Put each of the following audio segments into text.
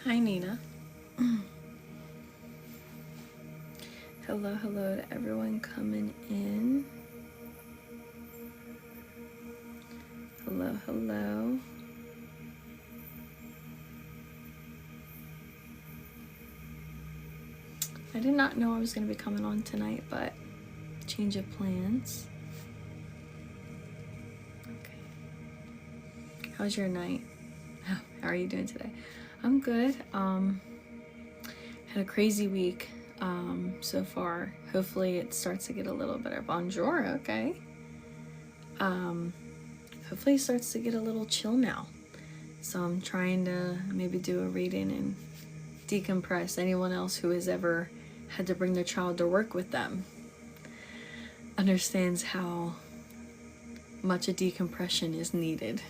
Hi, Nina. Hello to everyone coming in. Hello. I did not know I was going to be coming on tonight, but change of plans. Okay. How's your night? How are you doing today? I'm good. Had a crazy week so far. Hopefully it starts to get a little better. Bonjour, okay. Hopefully it starts to get a little chill now. So I'm trying to maybe do a reading and decompress. Anyone else who has ever had to bring their child to work with them understands how much a decompression is needed.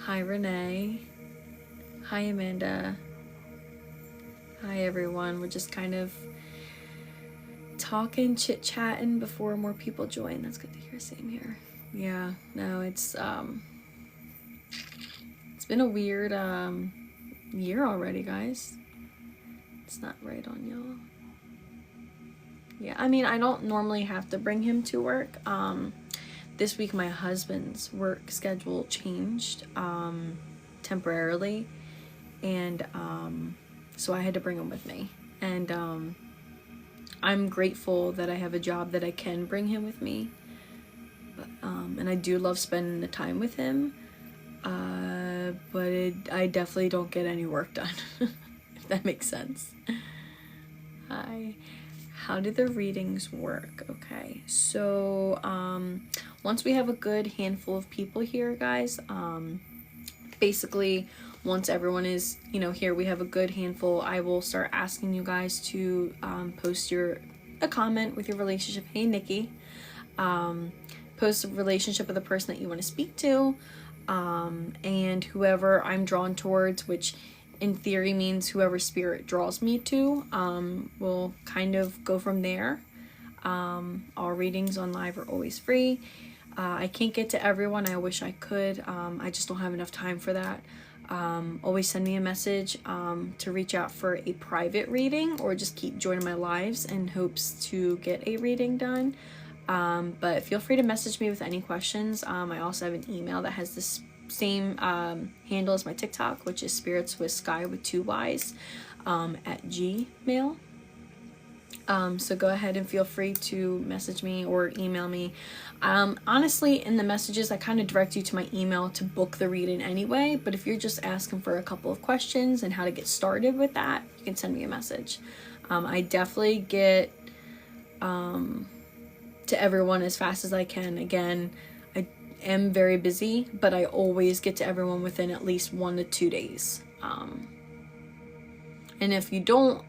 Hi, Renee. Hi, Amanda. Hi, everyone. We're just kind of talking, chit-chatting before more people join. That's good to hear. Same here. Yeah, no, it's been a weird year already, guys. It's not right on y'all. Yeah, I mean, I don't normally have to bring him to work. This week my husband's work schedule changed temporarily, and so I had to bring him with me. And I'm grateful that I have a job that I can bring him with me. But, and I do love spending the time with him, but I definitely don't get any work done, if that makes sense. Hi. How do the readings work? Okay, so once we have a good handful of people here, guys, basically once everyone is, here, we have a good handful, I will start asking you guys to post a comment with your relationship. Hey, Nikki. Post a relationship with the person that you want to speak to, and whoever I'm drawn towards, which in theory means whoever spirit draws me to, will kind of go from there. All readings on live are always free. I can't get to everyone. I wish I could. I just don't have enough time for that. Always send me a message to reach out for a private reading, or just keep joining my lives in hopes to get a reading done. But feel free to message me with any questions. I also have an email that has this same handle as my TikTok, which is spirits with sky with 2 Y's at Gmail. So go ahead and feel free to message me or email me. Honestly, in the messages, I kind of direct you to my email to book the reading anyway, but if you're just asking for a couple of questions and how to get started with that, you can send me a message. I definitely get to everyone as fast as I can. Again, I am very busy, but I always get to everyone within at least 1 to 2 days. And if you don't,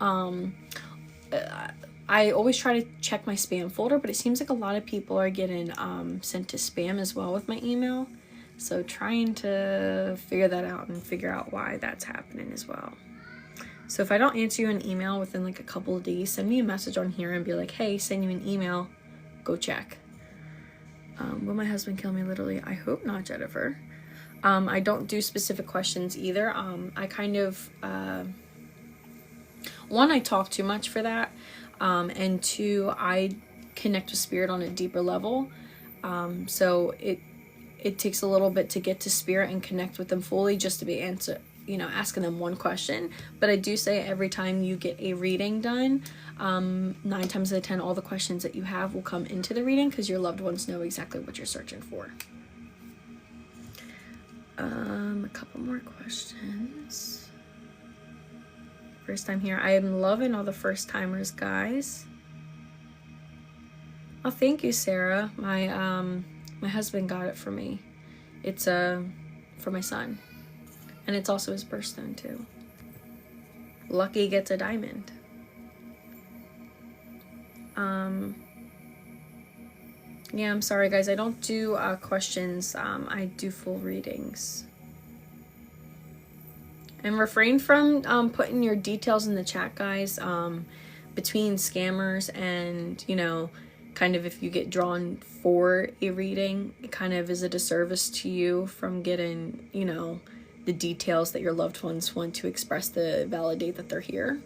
I always try to check my spam folder, but it seems like a lot of people are getting sent to spam as well with my email. So trying to figure that out and figure out why that's happening as well. So if I don't answer you an email within like a couple of days, send me a message on here and be like, hey, send you an email. Go check. Will my husband kill me? Literally, I hope not, Jennifer. I don't do specific questions either. I kind of, one, I talk too much for that. And 2, I connect with spirit on a deeper level. So it takes a little bit to get to spirit and connect with them fully just to be asking them one question. But I do say every time you get a reading done, 9 times out of 10, all the questions that you have will come into the reading because your loved ones know exactly what you're searching for. A couple more questions. First time here. I am loving all the first timers, guys. Oh, thank you, Sarah. My husband got it for me. It's for my son. And it's also his birthstone too. Lucky gets a diamond. Yeah, I'm sorry guys, I don't do questions. I do full readings. And refrain from putting your details in the chat, guys. Between scammers and, kind of if you get drawn for a reading, it kind of is a disservice to you from getting, the details that your loved ones want to express to validate that they're here.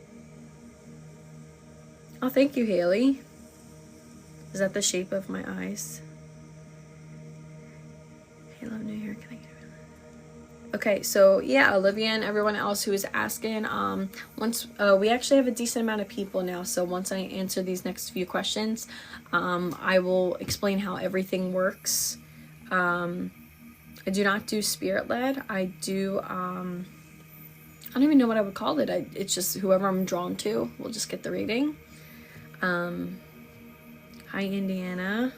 Oh, thank you, Haley. Is that the shape of my eyes? Hey, love new hair. Can I get it? Okay, so yeah, Olivia and everyone else who is asking, once we actually have a decent amount of people now, so once I answer these next few questions, I will explain how everything works. I do not do spirit-led. I do, I don't even know what I would call it. It's just whoever I'm drawn to will just get the reading. Hi, Indiana.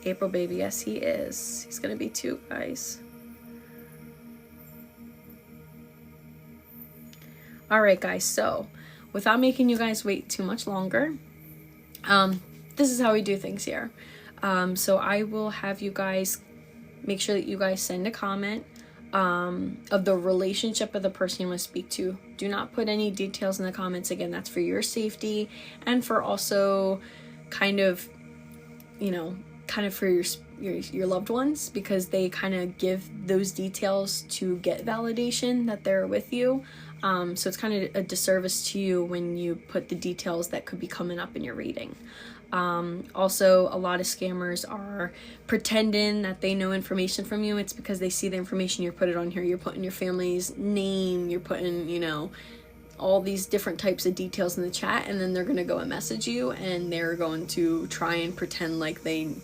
April baby, yes, he is. He's gonna be 2, guys. All right, guys, so without making you guys wait too much longer, this is how we do things here. So I will have you guys make sure that you guys send a comment of the relationship of the person you want to speak to. Do not put any details in the comments. Again, that's for your safety and for also kind of, you know, kind of for your loved ones, because they kind of give those details to get validation that they're with you. So it's kind of a disservice to you when you put the details that could be coming up in your reading. Also, a lot of scammers are pretending that they know information from you. It's because they see the information you're putting on here. You're putting your family's name, you're putting, you know, all these different types of details in the chat, and then they're going to go and message you, and they're going to try and pretend like they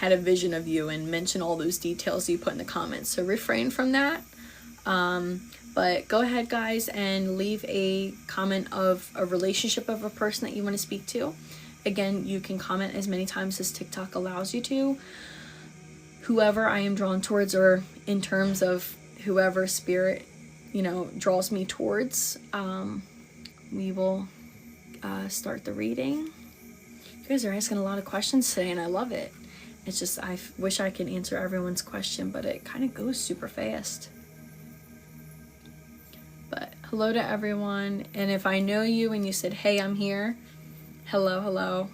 had a vision of you and mention all those details you put in the comments. So refrain from that. But go ahead, guys, and leave a comment of a relationship of a person that you want to speak to. Again, you can comment as many times as TikTok allows you to. Whoever I am drawn towards, or in terms of whoever spirit, you know, draws me towards, we will start the reading. You guys are asking a lot of questions today, and I love it. It's just, I wish I could answer everyone's question, but it kind of goes super fast. But hello to everyone, and if I know you and you said, hey, I'm here, hello, hello.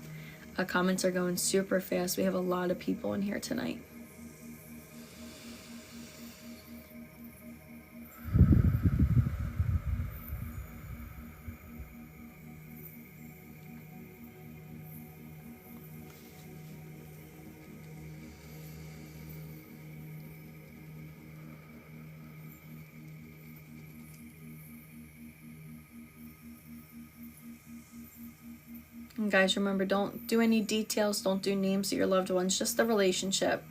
Comments are going super fast. We have a lot of people in here tonight. And guys, remember, don't do any details, don't do names of your loved ones, just the relationship.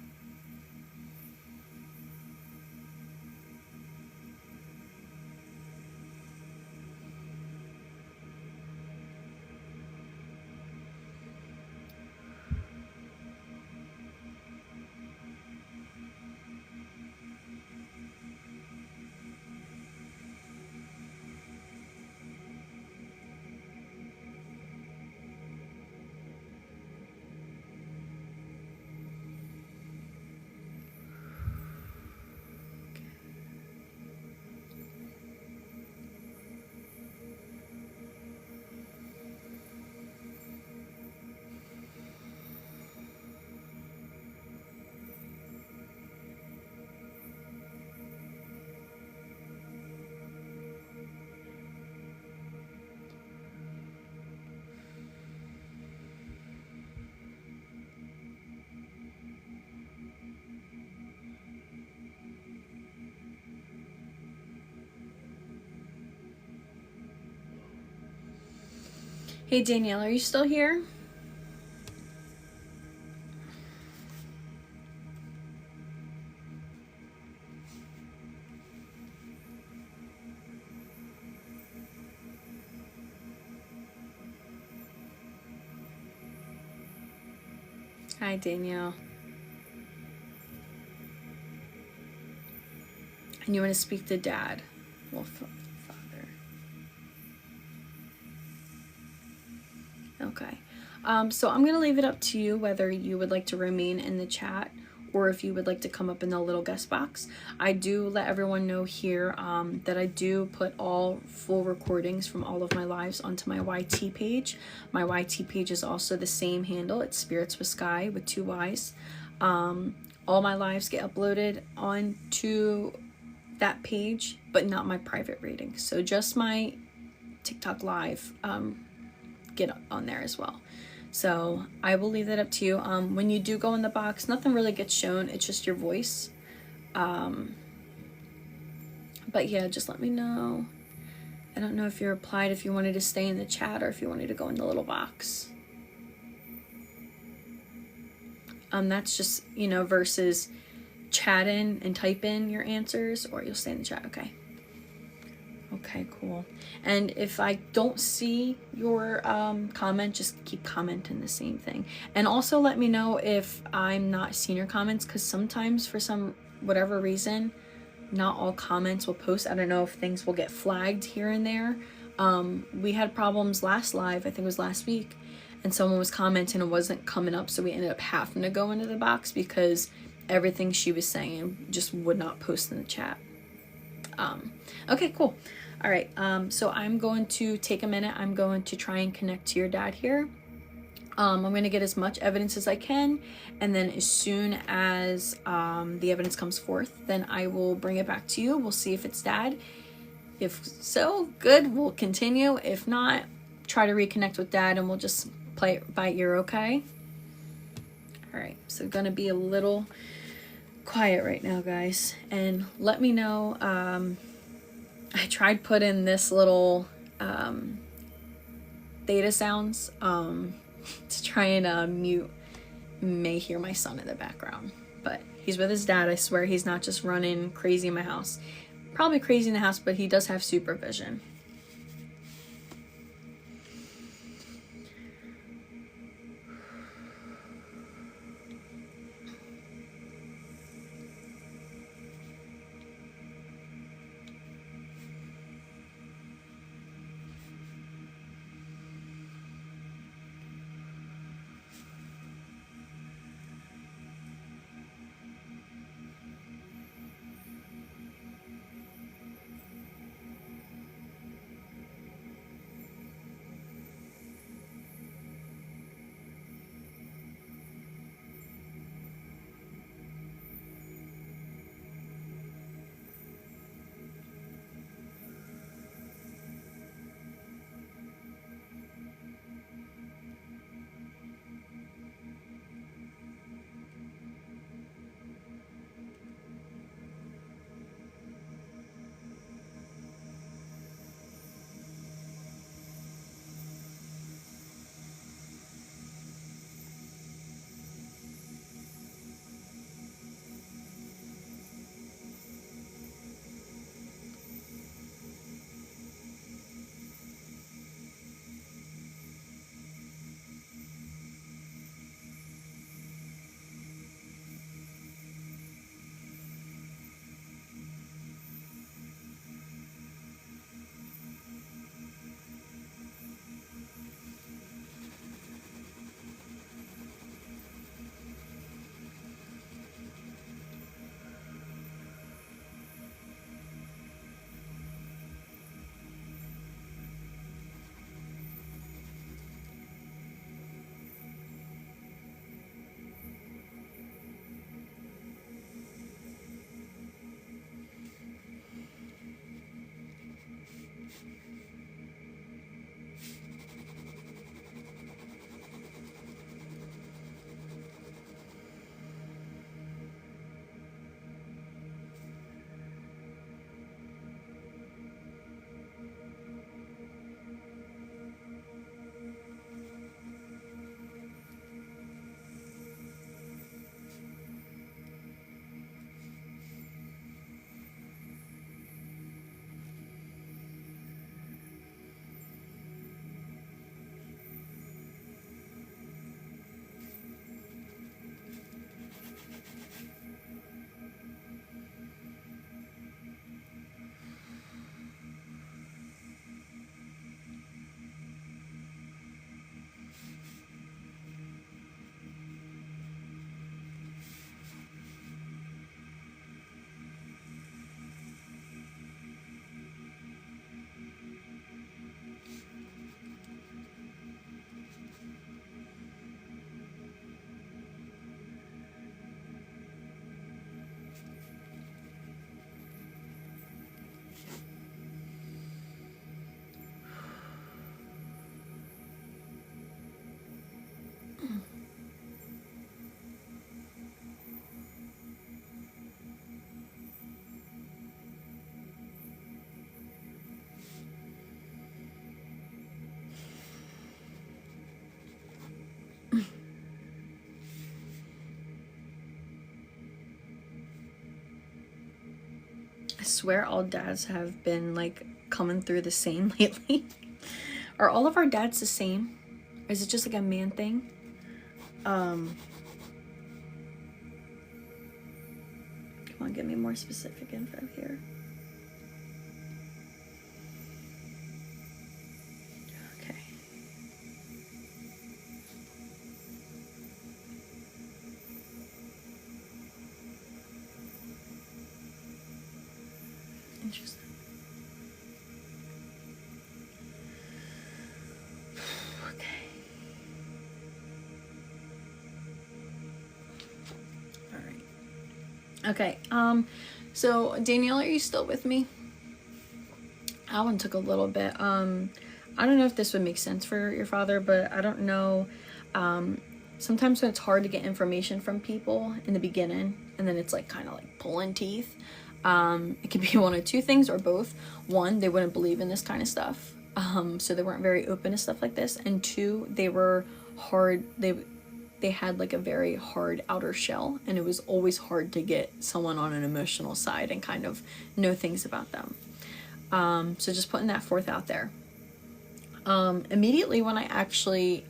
Hey Danielle, are you still here? Hi Danielle. And you want to speak to Dad? Well, Father. Okay. So I'm going to leave it up to you whether you would like to remain in the chat or if you would like to come up in the little guest box. I do let everyone know here that I do put all full recordings from all of my lives onto my YT page. My YT page is also the same handle. It's Spirits with Sky with 2 Y's. all my lives get uploaded onto that page, but not my private reading. So just my TikTok live get on there as well. So I will leave that up to you. When you do go in the box, nothing really gets shown. It's just your voice. But yeah, just let me know. I don't know if you replied, if you wanted to stay in the chat or if you wanted to go in the little box. That's just, you know, versus chat in and type in your answers, or you'll stay in the chat. Okay. Okay, cool. And if I don't see your comment, just keep commenting the same thing. And also let me know if I'm not seeing your comments, because sometimes for some whatever reason, not all comments will post. I don't know if things will get flagged here and there. We had problems last live, I think it was last week, and someone was commenting and wasn't coming up, so we ended up having to go into the box because everything she was saying just would not post in the chat. Okay, cool. All right, so I'm going to take a minute. I'm going to try and connect to your dad here. I'm going to get as much evidence as I can, and then as soon as the evidence comes forth, then I will bring it back to you. We'll see if it's dad. If so, good, we'll continue. If not, try to reconnect with dad and we'll just play it by ear, okay? All right, so gonna be a little quiet right now, guys, and let me know. I tried putting this little theta sounds to try and mute. May hear my son in the background, but he's with his dad. I swear he's not just running crazy in my house. Probably crazy in the house, but he does have supervision. I swear all dads have been like coming through the same lately. Are all of our dads the same? Or is it just like a man thing? Come on, give me more specific info here. Okay. Interesting. Okay. All right. Okay. So Danielle, are you still with me? That one took a little bit. I don't know if this would make sense for your father, but I don't know. Sometimes when it's hard to get information from people in the beginning, and then it's like kind of like pulling teeth. It could be one of two things or both. One, they wouldn't believe in this kind of stuff, so they weren't very open to stuff like this. And two, they were hard. They had like a very hard outer shell, and it was always hard to get someone on an emotional side and kind of know things about them. So just putting that forth out there. Immediately when I actually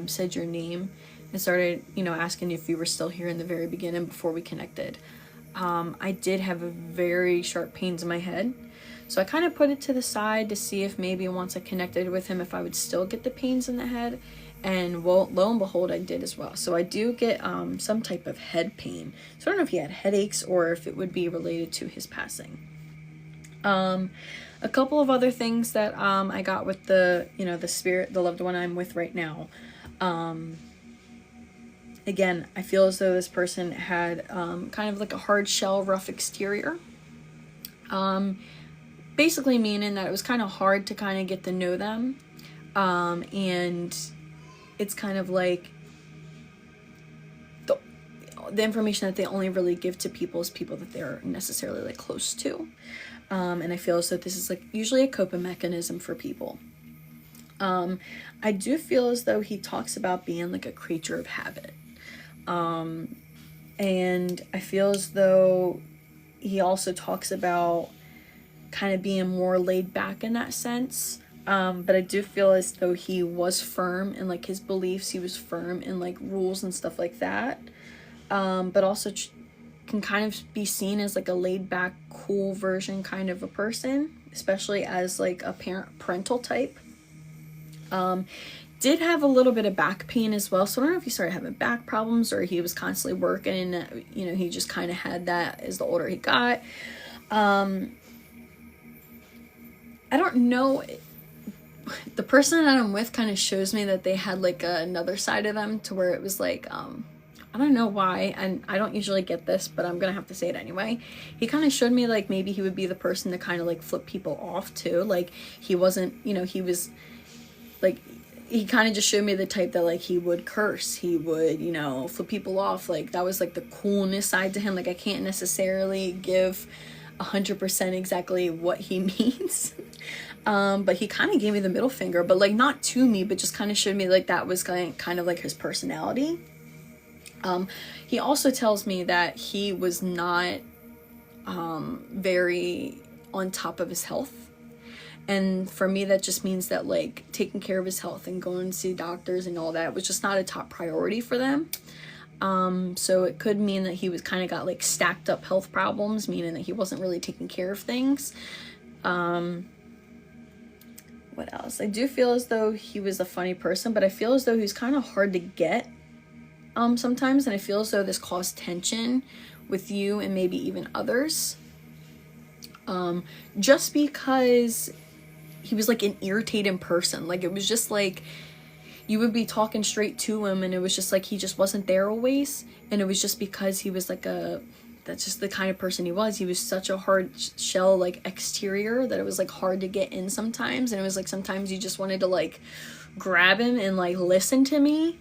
said your name and started, asking you if you were still here in the very beginning before we connected, I did have a very sharp pains in my head. So I kind of put it to the side to see if maybe once I connected with him, if I would still get the pains in the head. And well, lo and behold, I did as well. So I do get some type of head pain. So I don't know if he had headaches or if it would be related to his passing. A couple of other things that I got with the spirit, the loved one I'm with right now. Again, I feel as though this person had kind of like a hard shell, rough exterior. Basically meaning that it was kind of hard to kind of get to know them. And it's kind of like the information that they only really give to people is people that they're necessarily like close to. And I feel as though this is like usually a coping mechanism for people. I do feel as though he talks about being like a creature of habit. And I feel as though he also talks about kind of being more laid back in that sense. But I do feel as though he was firm in like his beliefs. He was firm in like rules and stuff like that. But also can kind of be seen as like a laid back, cool version kind of a person, especially as like a parental type. Did have a little bit of back pain as well. So I don't know if he started having back problems or he was constantly working and, he just kind of had that as the older he got. I don't know. The person that I'm with kind of shows me that they had like another side of them to where it was like, I don't know why, and I don't usually get this, but I'm gonna have to say it anyway. He kind of showed me like maybe he would be the person to kind of like flip people off too. Like he wasn't, he was like, he kind of just showed me the type that like he would curse, he would, flip people off. Like that was like the coolness side to him. Like I can't necessarily give 100% exactly what he means. But he kind of gave me the middle finger, but like not to me, but just kind of showed me like that was kind of like his personality. He also tells me that he was not very on top of his health. And for me, that just means that like taking care of his health and going to see doctors and all that was just not a top priority for them. So it could mean that he was kind of got like stacked up health problems, meaning that he wasn't really taking care of things. What else? I do feel as though he was a funny person, but I feel as though he's kind of hard to get sometimes, and I feel as though this caused tension with you and maybe even others. Just because he was like an irritating person. Like it was just like you would be talking straight to him and it was just like he just wasn't there always, and it was just because he was like that's just the kind of person he was. He was such a hard shell like exterior that it was like hard to get in sometimes, and it was like sometimes you just wanted to like grab him and like listen to me.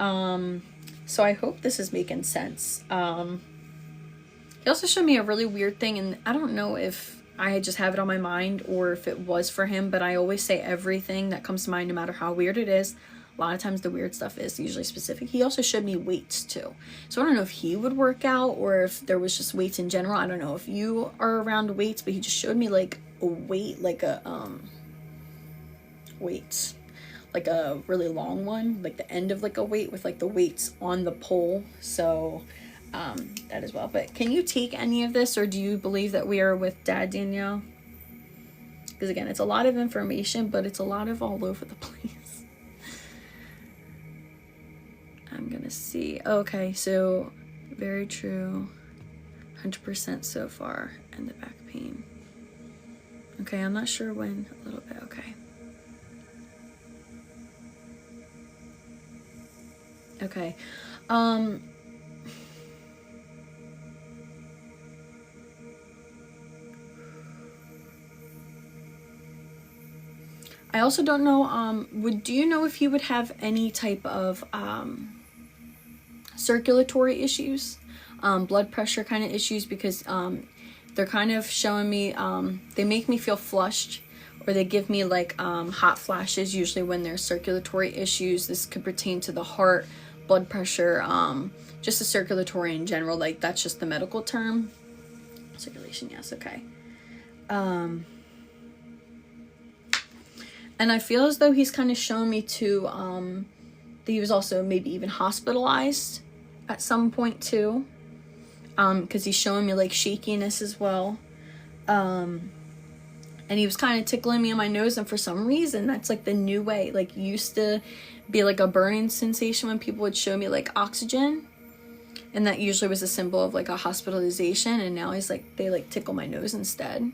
So I hope this is making sense. He also showed me a really weird thing, and I don't know if I just have it on my mind or if it was for him, but I always say everything that comes to mind, no matter how weird it is, A lot of times the weird stuff is usually specific. He also showed me weights too. So I don't know if he would work out or if there was just weights in general. I don't know if you are around weights, but he just showed me like a weight, like a weights, like a really long one, like the end of like a weight with like the weights on the pole. So that as well. But can you take any of this, or do you believe that we are with Dad, Danielle? Because again, it's a lot of information, but it's a lot of all over the place. I'm gonna see. Okay, so very true. 100% so far. And the back pain. Okay, I'm not sure when. A little bit. Okay. Okay. I also don't know, do you know if he would have any type of circulatory issues, blood pressure kind of issues, because they're kind of showing me, they make me feel flushed, or they give me like hot flashes usually when there's circulatory issues. This could pertain to the heart, blood pressure, just the circulatory in general, like that's just the medical term. Circulation, yes, okay. And I feel as though he's kind of shown me too, that he was also maybe even hospitalized at some point too. Because he's showing me like shakiness as well. And he was kind of tickling me on my nose, and for some reason that's like the new way. Like used to be like a burning sensation when people would show me like oxygen, and that usually was a symbol of like a hospitalization, and now he's like, they like tickle my nose instead.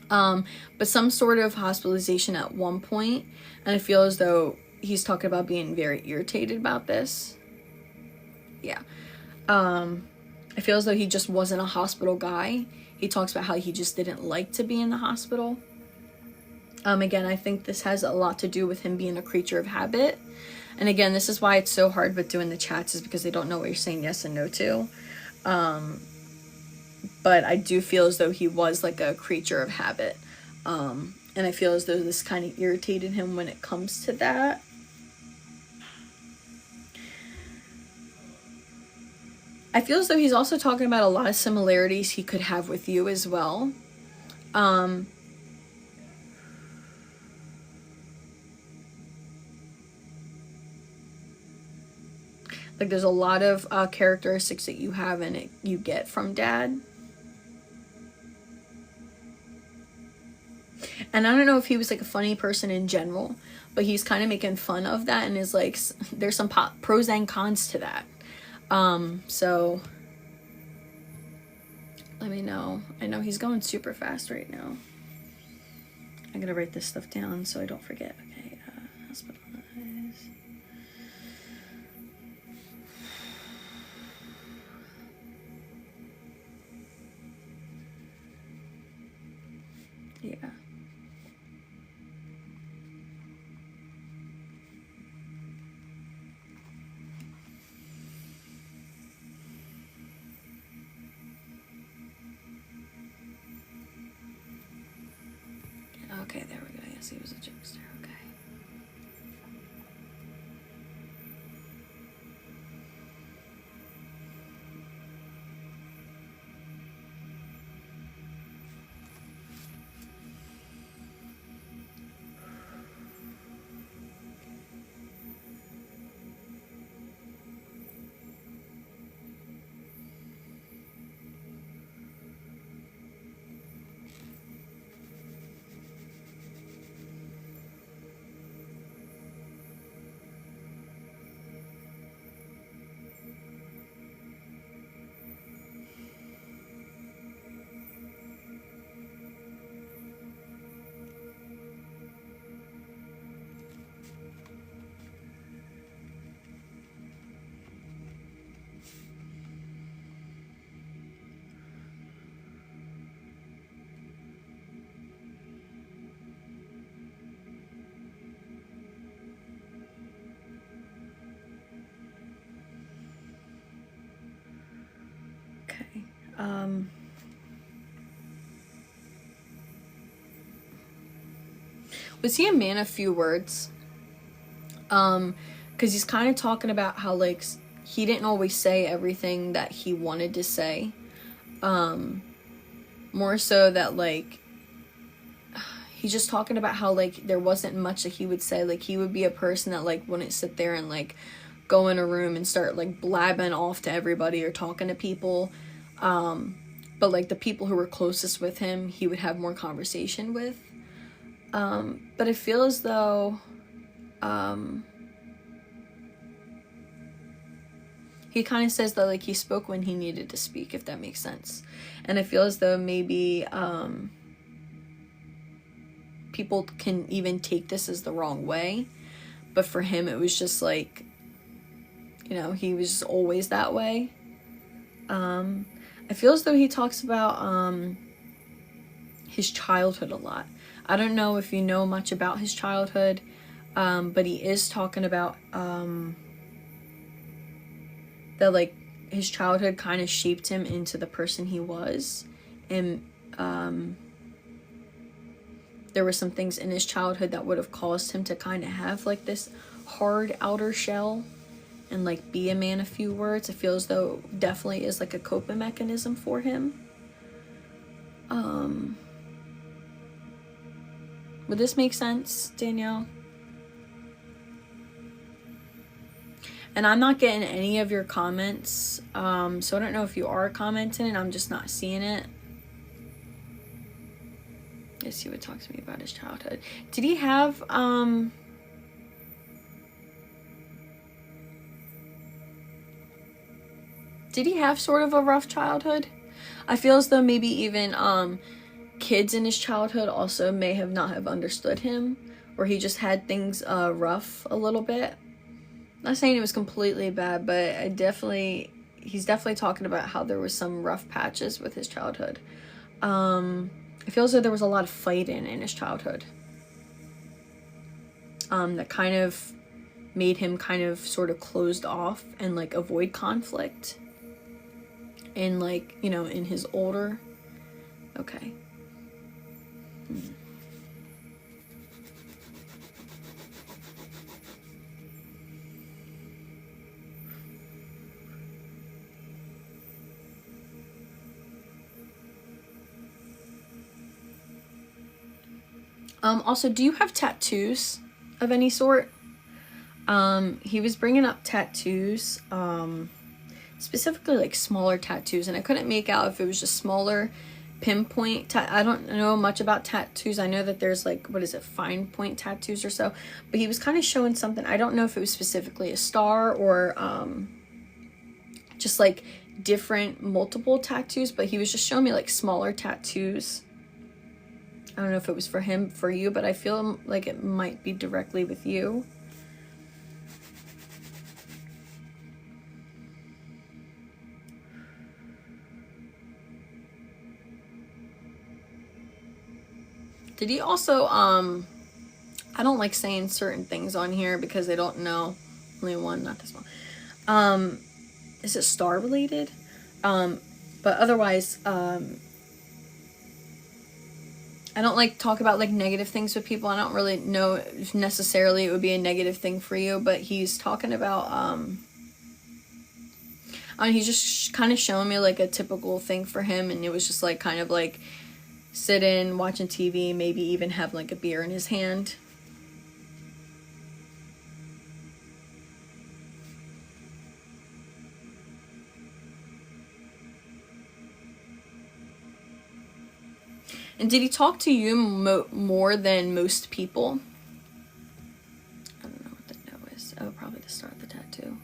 But some sort of hospitalization at one point, and I feel as though he's talking about being very irritated about this. Yeah. I feel as though he just wasn't a hospital guy. He talks about how he just didn't like to be in the hospital. Again, I think this has a lot to do with him being a creature of habit. And again, this is why it's so hard with doing the chats, is because they don't know what you're saying yes and no to. But I do feel as though he was like a creature of habit. And I feel as though this kind of irritated him when it comes to that. I feel as though he's also talking about a lot of similarities he could have with you as well. Like there's a lot of characteristics that you have and you get from Dad. And I don't know if he was like a funny person in general, but he's kind of making fun of that and is like, there's some pros and cons to that. So let me know. I know he's going super fast right now. I'm gonna write this stuff down so I don't forget. Okay, hospitalized. Yeah. Okay, there we go. Yes, he was a jokester. Okay. Was he a man of few words? Because he's kind of talking about how, like, he didn't always say everything that he wanted to say. More so that, like, he's just talking about how, like, there wasn't much that he would say. Like, he would be a person that, like, wouldn't sit there and, like, go in a room and start, like, blabbing off to everybody or talking to people. But, like, the people who were closest with him, he would have more conversation with. But I feel as though, he kind of says that, like, he spoke when he needed to speak, if that makes sense. And I feel as though maybe, people can even take this as the wrong way. But for him, it was just, like, you know, he was just always that way. I feel as though he talks about, his childhood a lot. I don't know if you know much about his childhood, but he is talking about, that, like, his childhood kind of shaped him into the person he was. And there were some things in his childhood that would have caused him to kind of have, like, this hard outer shell and, like, be a man of few words. I feel as though it definitely is, like, a coping mechanism for him. Would this make sense, Danielle? And I'm not getting any of your comments, so I don't know if you are commenting and I'm just not seeing it. Let's see what talks to me about his childhood. Did he have, sort of a rough childhood? I feel as though maybe even, kids in his childhood also may have not have understood him, or he just had things, rough a little bit. Not saying it was completely bad, but he's definitely talking about how there was some rough patches with his childhood. I feel as though there was a lot of fighting in his childhood. That kind of made him kind of sort of closed off and, like, avoid conflict. And, like, you know, in his older... Okay. Also, do you have tattoos of any sort? He was bringing up tattoos, specifically, like, smaller tattoos, and I couldn't make out if it was just smaller pinpoint. I don't know much about tattoos. I know that there's, like, what is it, fine point tattoos or so, but he was kind of showing something. I don't know if it was specifically a star or, just, like, different multiple tattoos, but he was just showing me, like, smaller tattoos. I don't know if it was for him, for you, but I feel like it might be directly with you. Did he also, I don't like saying certain things on here because they don't know. Only one, not this one. Is it star related? But otherwise, I don't like talk about, like, negative things with people. I don't really know if necessarily it would be a negative thing for you, but he's talking about, he's just kind of showing me, like, a typical thing for him, and it was just, like, kind of, like, sitting, watching TV, maybe even have, like, a beer in his hand. And did he talk to you more than most people? I don't know what that no is. Oh, probably the start of the tattoo.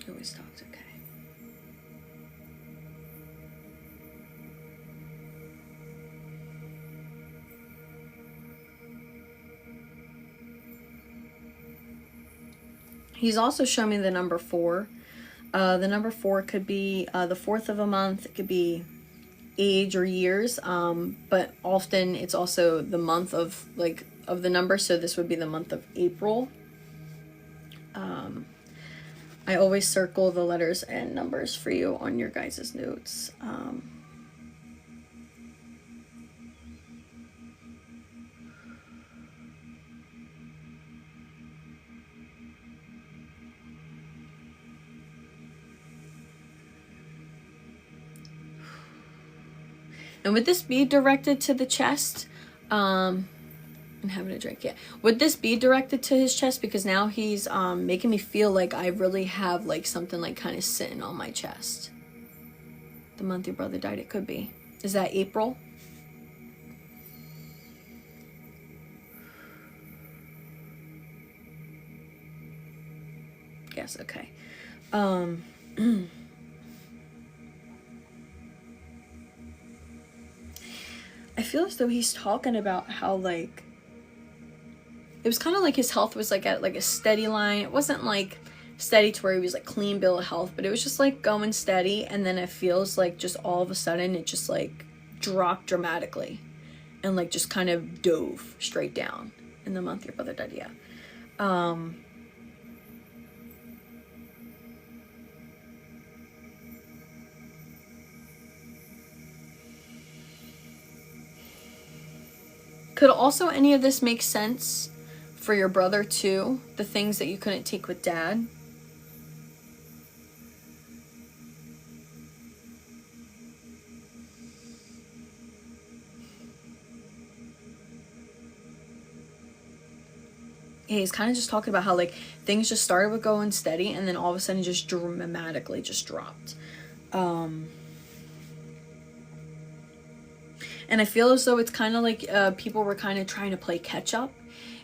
Always talked, okay. He's also shown me the number 4. The number 4 could be the 4th of a month. It could be age or years, but often it's also the month of the number, so this would be the month of April. I always circle the letters and numbers for you on your guys' notes. And would this be directed to the chest? I'm having a drink, yeah. Would this be directed to his chest? Because now he's making me feel like I really have like something like kind of sitting on my chest. The month your brother died, it could be. Is that April? Yes, okay. I feel as though he's talking about how like it was kind of like his health was like at like a steady line. It wasn't like steady to where he was like clean bill of health, but it was just like going steady, and then it feels like just all of a sudden it just like dropped dramatically and like just kind of dove straight down in the month your brother died. Yeah. Could also any of this make sense for your brother too? The things that you couldn't take with dad? Yeah, he's kind of just talking about how like things just started with going steady and then all of a sudden just dramatically just dropped. And I feel as though it's kind of like people were kind of trying to play catch up.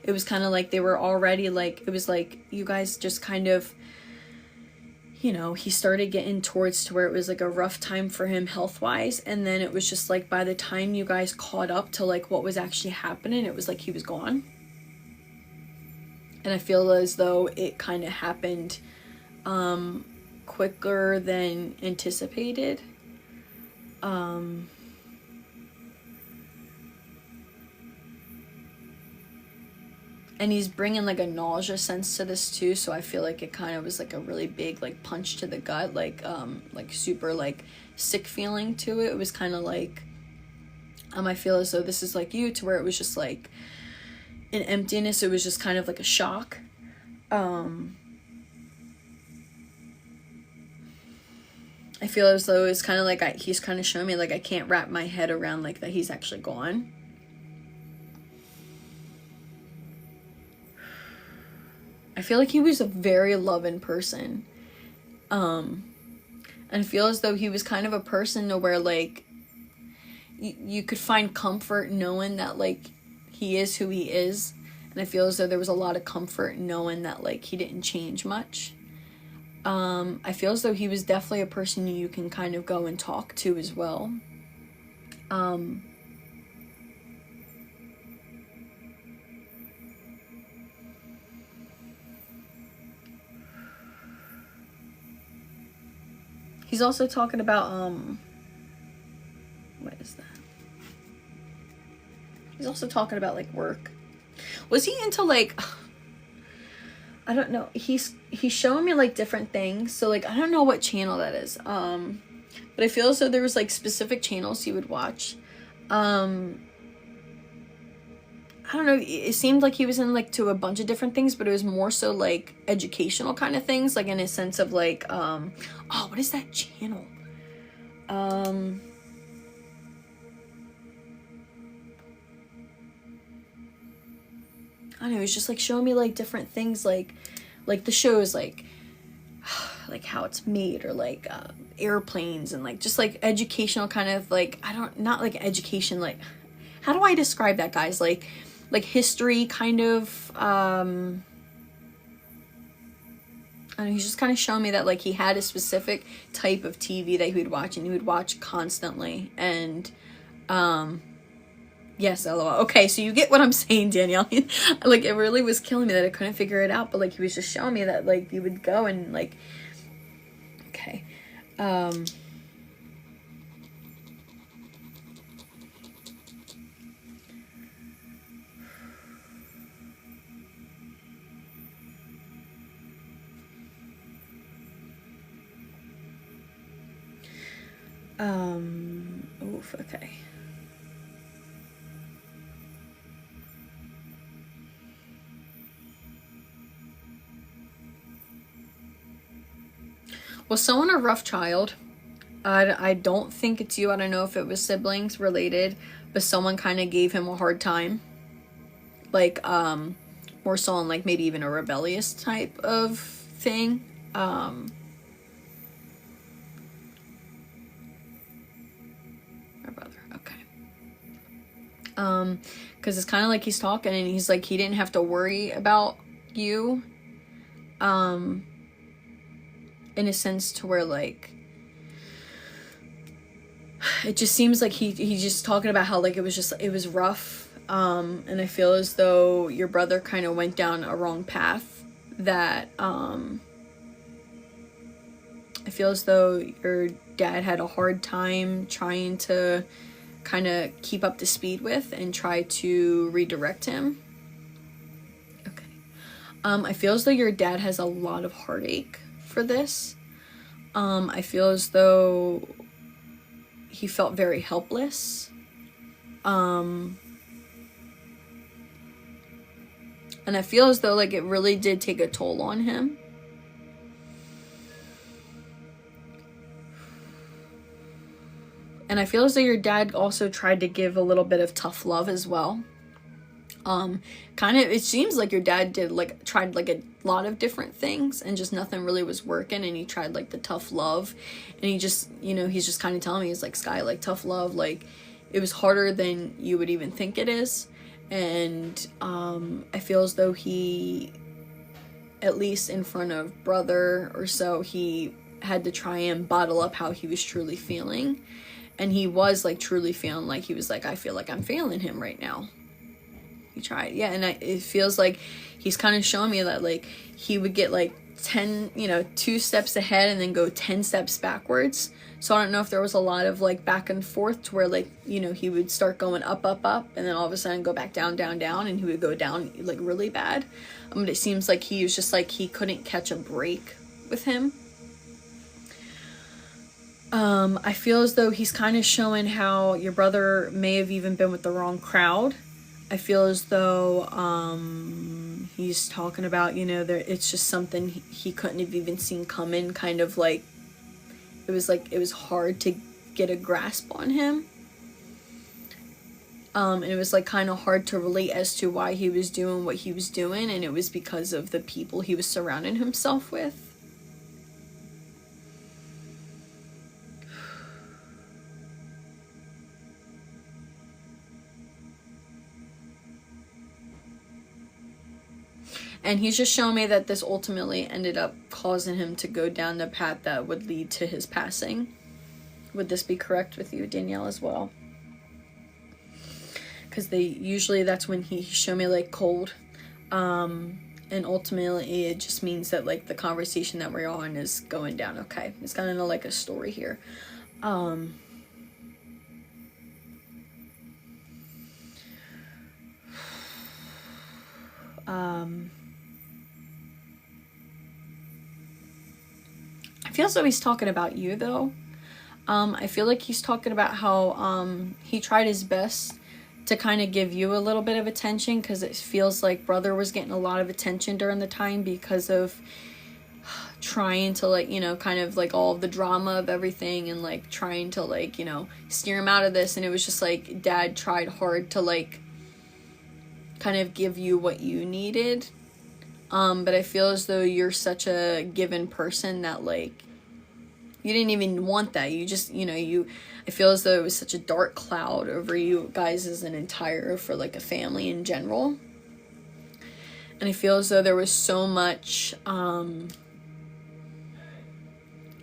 It was kind of like they were already like, it was like you guys just kind of, you know, he started getting towards to where it was like a rough time for him health-wise. And then it was just like by the time you guys caught up to like what was actually happening, it was like he was gone. And I feel as though it kind of happened quicker than anticipated. And he's bringing like a nausea sense to this too, so I feel like it kind of was like a really big like punch to the gut, like super like sick feeling to it. It was kind of like I feel as though this is like you, to where it was just like an emptiness. It was just kind of like a shock. I feel as though it's kind of like he's kind of showing me like I can't wrap my head around like that he's actually gone. I feel like he was a very loving person. And I feel as though he was kind of a person to where like you could find comfort knowing that like he is who he is. And I feel as though there was a lot of comfort knowing that like he didn't change much. I feel as though he was definitely a person you can kind of go and talk to as well. He's also talking about, what is that? He's also talking about, like, work. Was he into, like, I don't know. He's showing me, like, different things. So, like, I don't know what channel that is. But I feel as though there was, like, specific channels he would watch. I don't know, it seemed like he was in like to a bunch of different things, but it was more so like educational kind of things, like in a sense of like oh, what is that channel? I don't know, it was just like showing me like different things, like the shows, like how it's made, or like airplanes, and like just like educational kind of like, not like education, like how do I describe that, guys? Like history kind of, I don't know, he's just kind of showing me that like he had a specific type of TV that he would watch, and he would watch constantly. And yes, LOL. Okay, so you get what I'm saying, Danielle. Like it really was killing me that I couldn't figure it out, but like he was just showing me that like you would go and like, okay, Oof, okay. Was someone a rough child? I don't think it's you. I don't know if it was siblings related, but someone kind of gave him a hard time. Like, more so on, like, maybe even a rebellious type of thing. My brother, okay. Because it's kind of like he's talking and he's like, he didn't have to worry about you. In a sense to where, like, it just seems like he's just talking about how, like, it was rough. And I feel as though your brother kind of went down a wrong path that, I feel as though your dad had a hard time trying to kind of keep up to speed with and try to redirect him. Okay. I feel as though your dad has a lot of heartache for this. I feel as though he felt very helpless. And I feel as though, like, it really did take a toll on him. And I feel as though your dad also tried to give a little bit of tough love as well. Kind of, it seems like your dad tried like a lot of different things and just nothing really was working, and he tried like the tough love, and he just, he's just kind of telling me, he's like, Sky, like, tough love, like, it was harder than you would even think it is. And I feel as though he, at least in front of brother or so, he had to try and bottle up how he was truly feeling. And he was, like, truly feeling like, he was like, I feel like I'm failing him right now. He tried, yeah. And it feels like he's kind of showing me that, like, he would get, like, 2 steps ahead and then go 10 steps backwards. So I don't know if there was a lot of, like, back and forth to where, like, he would start going up, up, up, and then all of a sudden go back down, down, down, and he would go down, like, really bad. But it seems like he was just, like, he couldn't catch a break with him. I feel as though he's kind of showing how your brother may have even been with the wrong crowd. I feel as though he's talking about, it's just something he couldn't have even seen coming, kind of like it was hard to get a grasp on him. And it was, like, kind of hard to relate as to why he was doing what he was doing, and it was because of the people he was surrounding himself with. And he's just showing me that this ultimately ended up causing him to go down the path that would lead to his passing. Would this be correct with you, Danielle, as well? Because that's when he showed me, like, cold. And ultimately it just means that, like, the conversation that we're on is going down okay. It's kind of like a story here. I feel as though he's talking about you, though. I feel like he's talking about how he tried his best to kind of give you a little bit of attention, because it feels like brother was getting a lot of attention during the time because of trying to, like, kind of like all of the drama of everything, and, like, trying to, like, steer him out of this. And it was just like dad tried hard to, like, kind of give you what you needed. But I feel as though you're such a given person that, like, you didn't even want that. You just, I feel as though it was such a dark cloud over you guys as an entire, for, like, a family in general. And I feel as though there was so much,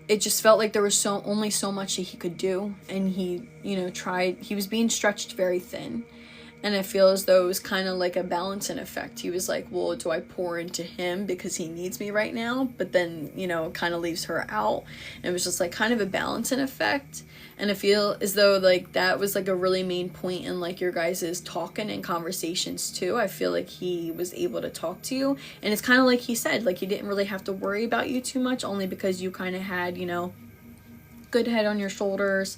it just felt like there was only so much that he could do. And he, he was being stretched very thin. And I feel as though it was kind of like a balancing effect. He was like, well, do I pour into him because he needs me right now? But then, kind of leaves her out. And it was just like kind of a balancing effect. And I feel as though, like, that was, like, a really main point in, like, your guys' talking and conversations too. I feel like he was able to talk to you. And it's kind of like he said, like, he didn't really have to worry about you too much, only because you kind of had, good head on your shoulders.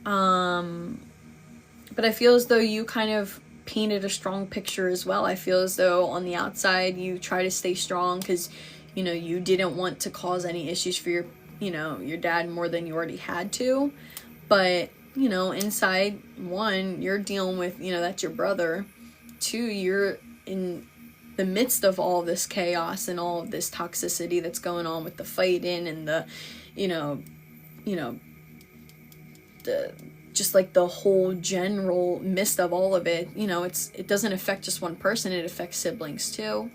But I feel as though you kind of painted a strong picture as well. I feel as though on the outside you try to stay strong because, you know, you didn't want to cause any issues for your, you know, your dad more than you already had to. But, you know, inside, one, you're dealing with, you know, that's your brother. Two, you're in the midst of all this chaos and all of this toxicity that's going on with the fighting and the, you know, the just like the whole general mist of all of it. You know, it doesn't affect just one person, it affects siblings too.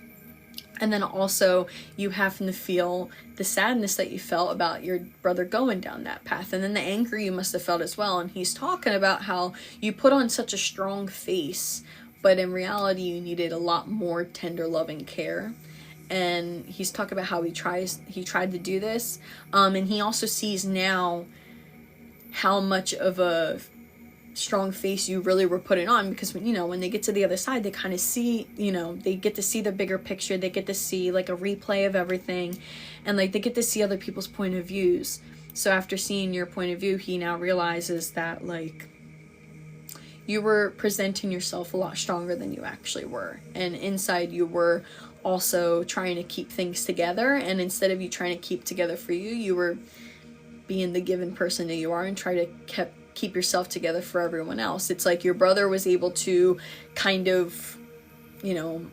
And then also you happen to feel the sadness that you felt about your brother going down that path, and then the anger you must have felt as well. And he's talking about how you put on such a strong face, but in reality you needed a lot more tender loving care. And he's talking about how he tried to do this, and he also sees now how much of a strong face you really were putting on, because, you know, when they get to the other side, they kind of see, you know, they get to see the bigger picture, they get to see like a replay of everything, and like they get to see other people's point of views. So after seeing your point of view, he now realizes that like you were presenting yourself a lot stronger than you actually were, and inside you were also trying to keep things together, and instead of you trying to keep together for you, you were being the given person that you are and try to keep yourself together for everyone else. It's like your brother was able to kind of, you know,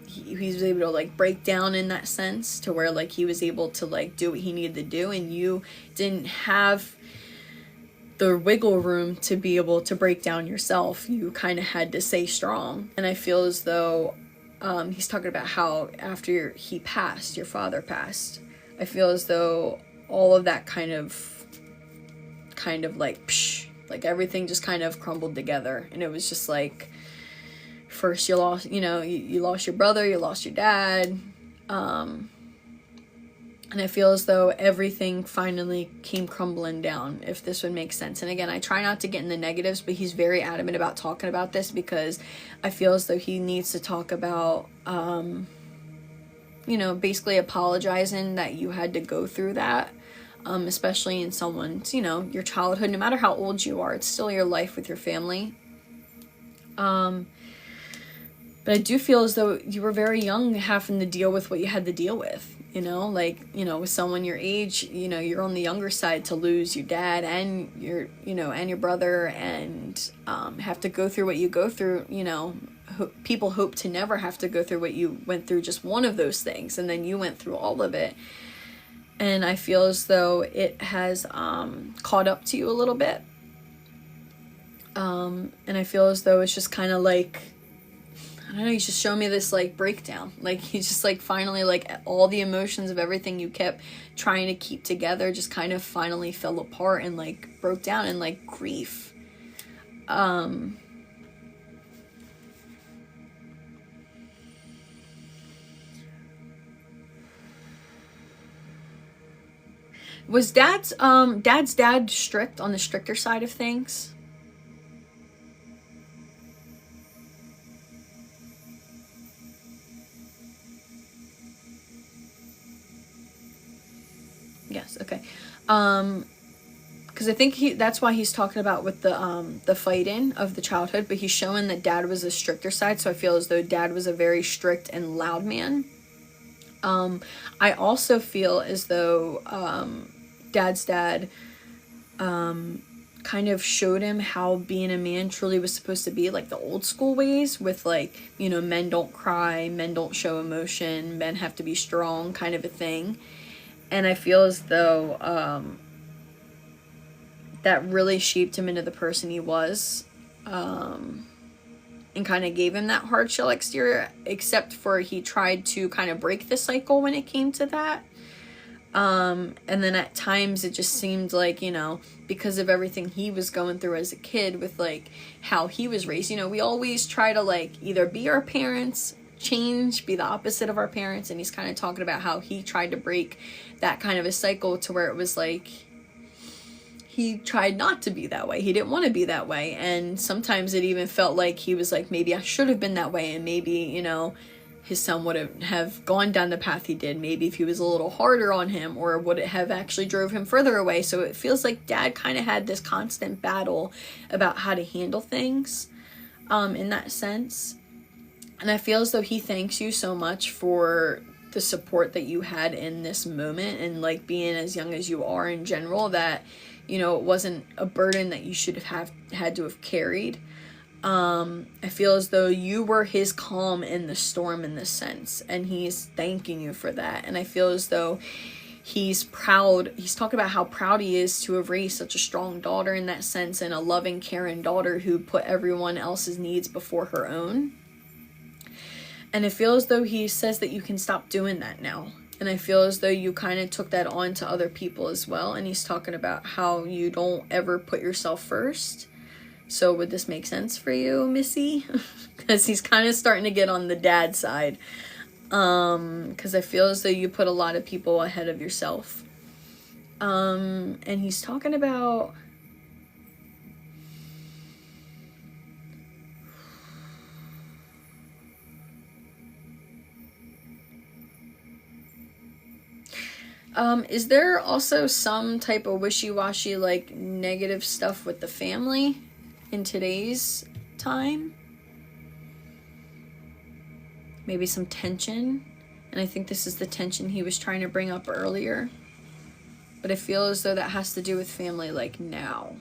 he was able to like break down in that sense to where like he was able to like do what he needed to do, and you didn't have the wiggle room to be able to break down yourself. You kind of had to stay strong. And I feel as though he's talking about how after he passed, your father passed, I feel as though all of that kind of like like everything just kind of crumbled together. And it was just like, first you lost, you know, you lost your brother, you lost your dad, and I feel as though everything finally came crumbling down, if this would make sense. And again, I try not to get in the negatives, but he's very adamant about talking about this because I feel as though he needs to talk about you know, basically apologizing that you had to go through that. Especially in someone's, you know, your childhood, no matter how old you are, it's still your life with your family. But I do feel as though you were very young having to deal with what you had to deal with, you know, like, you know, with someone your age, you know, you're on the younger side to lose your dad and your, you know, and your brother, and have to go through what you go through. You know, people hope to never have to go through what you went through, just one of those things, and then you went through all of it. And I feel as though it has caught up to you a little bit. And I feel as though it's just kind of like, I don't know, he's just showing me this like breakdown. Like he's just like finally like all the emotions of everything you kept trying to keep together just kind of finally fell apart and like broke down in like grief. Was dad's dad strict, on the stricter side of things? Yes, okay. Because I think that's why he's talking about with the fighting of the childhood, but he's showing that dad was a stricter side, so I feel as though dad was a very strict and loud man. I also feel as though dad's dad kind of showed him how being a man truly was supposed to be, like the old school ways with like, you know, men don't cry, men don't show emotion, men have to be strong kind of a thing. And I feel as though that really shaped him into the person he was, and kind of gave him that hard shell exterior, except for he tried to kind of break the cycle when it came to that. And then at times it just seemed like, you know, because of everything he was going through as a kid with like how he was raised, you know, we always try to like either be our parents, be the opposite of our parents, and he's kind of talking about how he tried to break that kind of a cycle to where it was like he tried not to be that way. He didn't want to be that way, and sometimes it even felt like he was like, maybe I should have been that way, and maybe, you know, his son would have gone down the path he did, maybe if he was a little harder on him, or would it have actually drove him further away. So it feels like dad kind of had this constant battle about how to handle things in that sense. And I feel as though he thanks you so much for the support that you had in this moment, and like being as young as you are in general, that, you know, it wasn't a burden that you should have had to have carried. I feel as though you were his calm in the storm in this sense, and he's thanking you for that. And I feel as though he's proud. He's talking about how proud he is to have raised such a strong daughter in that sense, and a loving, caring daughter who put everyone else's needs before her own. And I feel as though he says that you can stop doing that now. And I feel as though you kind of took that on to other people as well. And he's talking about how you don't ever put yourself first. So would this make sense for you, Missy? Because he's kind of starting to get on the dad side. Because I feel as though you put a lot of people ahead of yourself. And he's talking about... is there also some type of wishy-washy, like, negative stuff with the family in today's time? Maybe some tension? And I think this is the tension he was trying to bring up earlier. But I feel as though that has to do with family, like, now.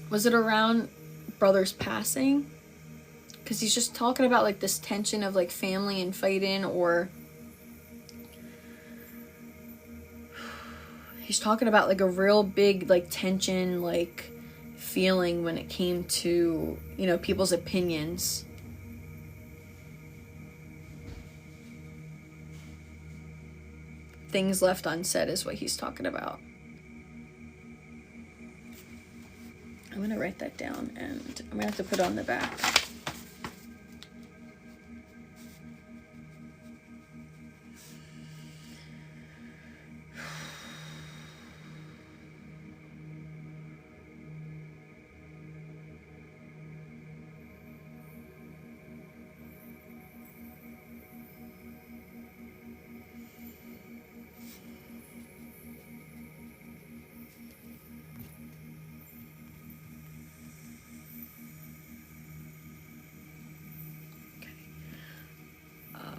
Was it around brother's passing? Because he's just talking about like this tension of like family and fighting, or he's talking about like a real big like tension, like feeling when it came to, you know, people's opinions. Things left unsaid is what he's talking about. I'm going to write that down, and I'm going to have to put it on the back.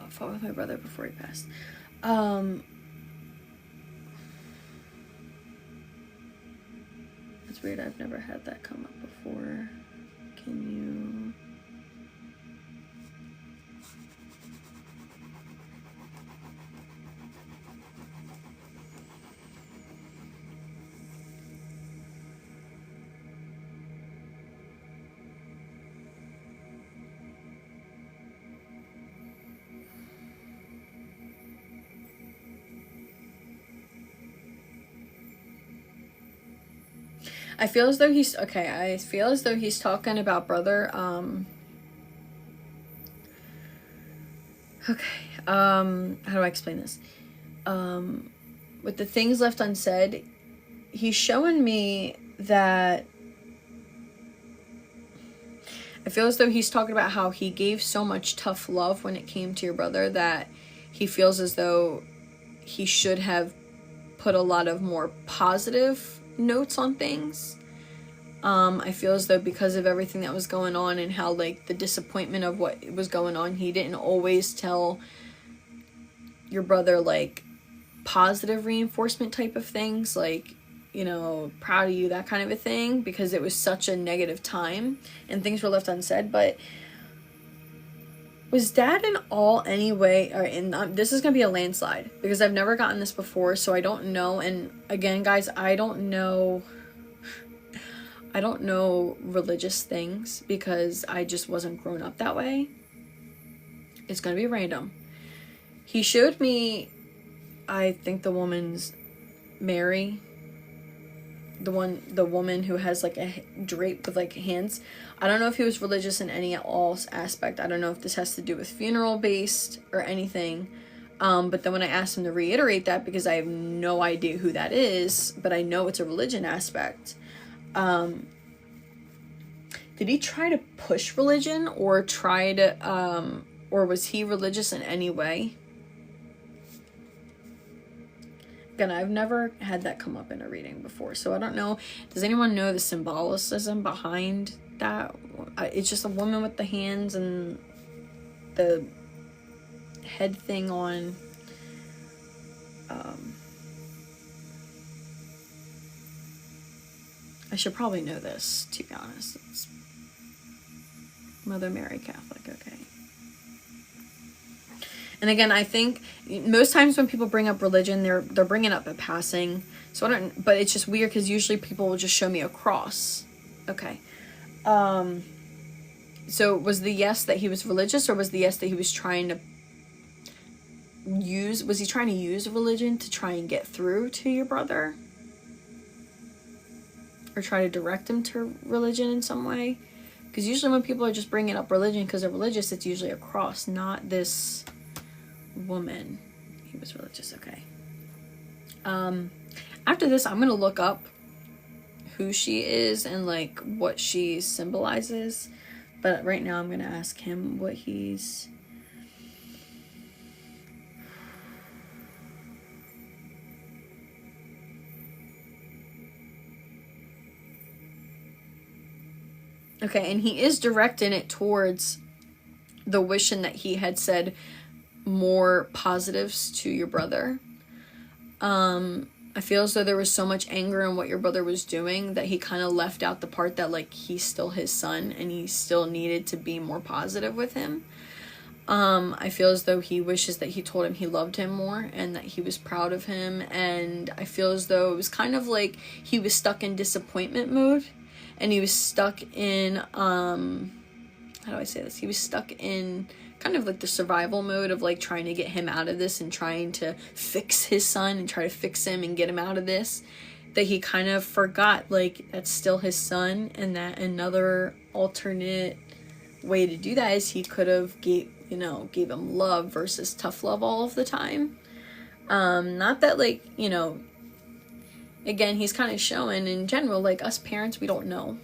Fought with my brother before he passed. It's weird, I've never had that come up before. Can you... I feel as though he's... Okay, I feel as though he's talking about brother. Okay, how do I explain this? With the things left unsaid, he's showing me that... I feel as though he's talking about how he gave so much tough love when it came to your brother that he feels as though he should have put a lot of more positive notes on things. I feel as though because of everything that was going on and how like the disappointment of what was going on, he didn't always tell your brother like positive reinforcement type of things, like, you know, proud of you, that kind of a thing, because it was such a negative time and things were left unsaid. But was dad in all anyway, or in this is gonna be a landslide because I've never gotten this before, so I don't know. And again, guys, I don't know religious things because I just wasn't grown up that way. It's gonna be random. He showed me, I think the woman's Mary, the woman who has like a drape with like hands. I don't know if he was religious in any all aspect. I don't know if this has to do with funeral based or anything. But then when I asked him to reiterate that, because I have no idea who that is, but I know it's a religion aspect. Did he try to push religion, or try to, or was he religious in any way? Again, I've never had that come up in a reading before, so I don't know. Does anyone know the symbolicism behind that? It's just a woman with the hands and the head thing on. I should probably know this, to be honest. It's Mother Mary Catholic, okay. And again, I think most times when people bring up religion, they're bringing up a passing. So I don't, but it's just weird because usually people will just show me a cross. Okay. So was the yes that he was religious, or was the yes that he was trying to was he trying to use religion to try and get through to your brother? Or try to direct him to religion in some way? Because usually when people are just bringing up religion because they're religious, it's usually a cross, not this woman. He was religious, okay. After this, I'm gonna look up who she is and like what she symbolizes, but right now I'm gonna ask him what he's okay. And he is directing it towards the wishing that he had said more positives to your brother. I feel as though there was so much anger in what your brother was doing that he kind of left out the part that like he's still his son and he still needed to be more positive with him. I feel as though he wishes that he told him he loved him more and that he was proud of him, and I feel as though it was kind of like he was stuck in disappointment mode, and he was stuck in how do I say this? He was stuck in kind of like the survival mode of like trying to get him out of this and trying to fix his son and try to fix him and get him out of this, that he kind of forgot like that's still his son, and that another alternate way to do that is he could have gave him love versus tough love all of the time. Not that like, again, he's kind of showing in general, like us parents, we don't know.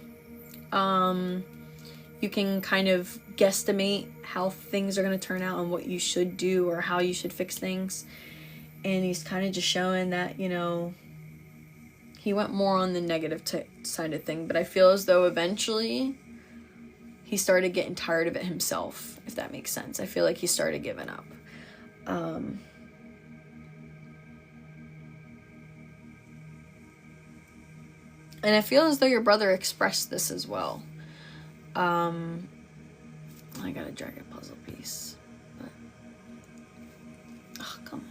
You can kind of guesstimate how things are going to turn out and what you should do or how you should fix things. And he's kind of just showing that, he went more on the negative side of thing. But I feel as though eventually he started getting tired of it himself, if that makes sense. I feel like he started giving up. And I feel as though your brother expressed this as well. I got a dragon puzzle piece, but oh, come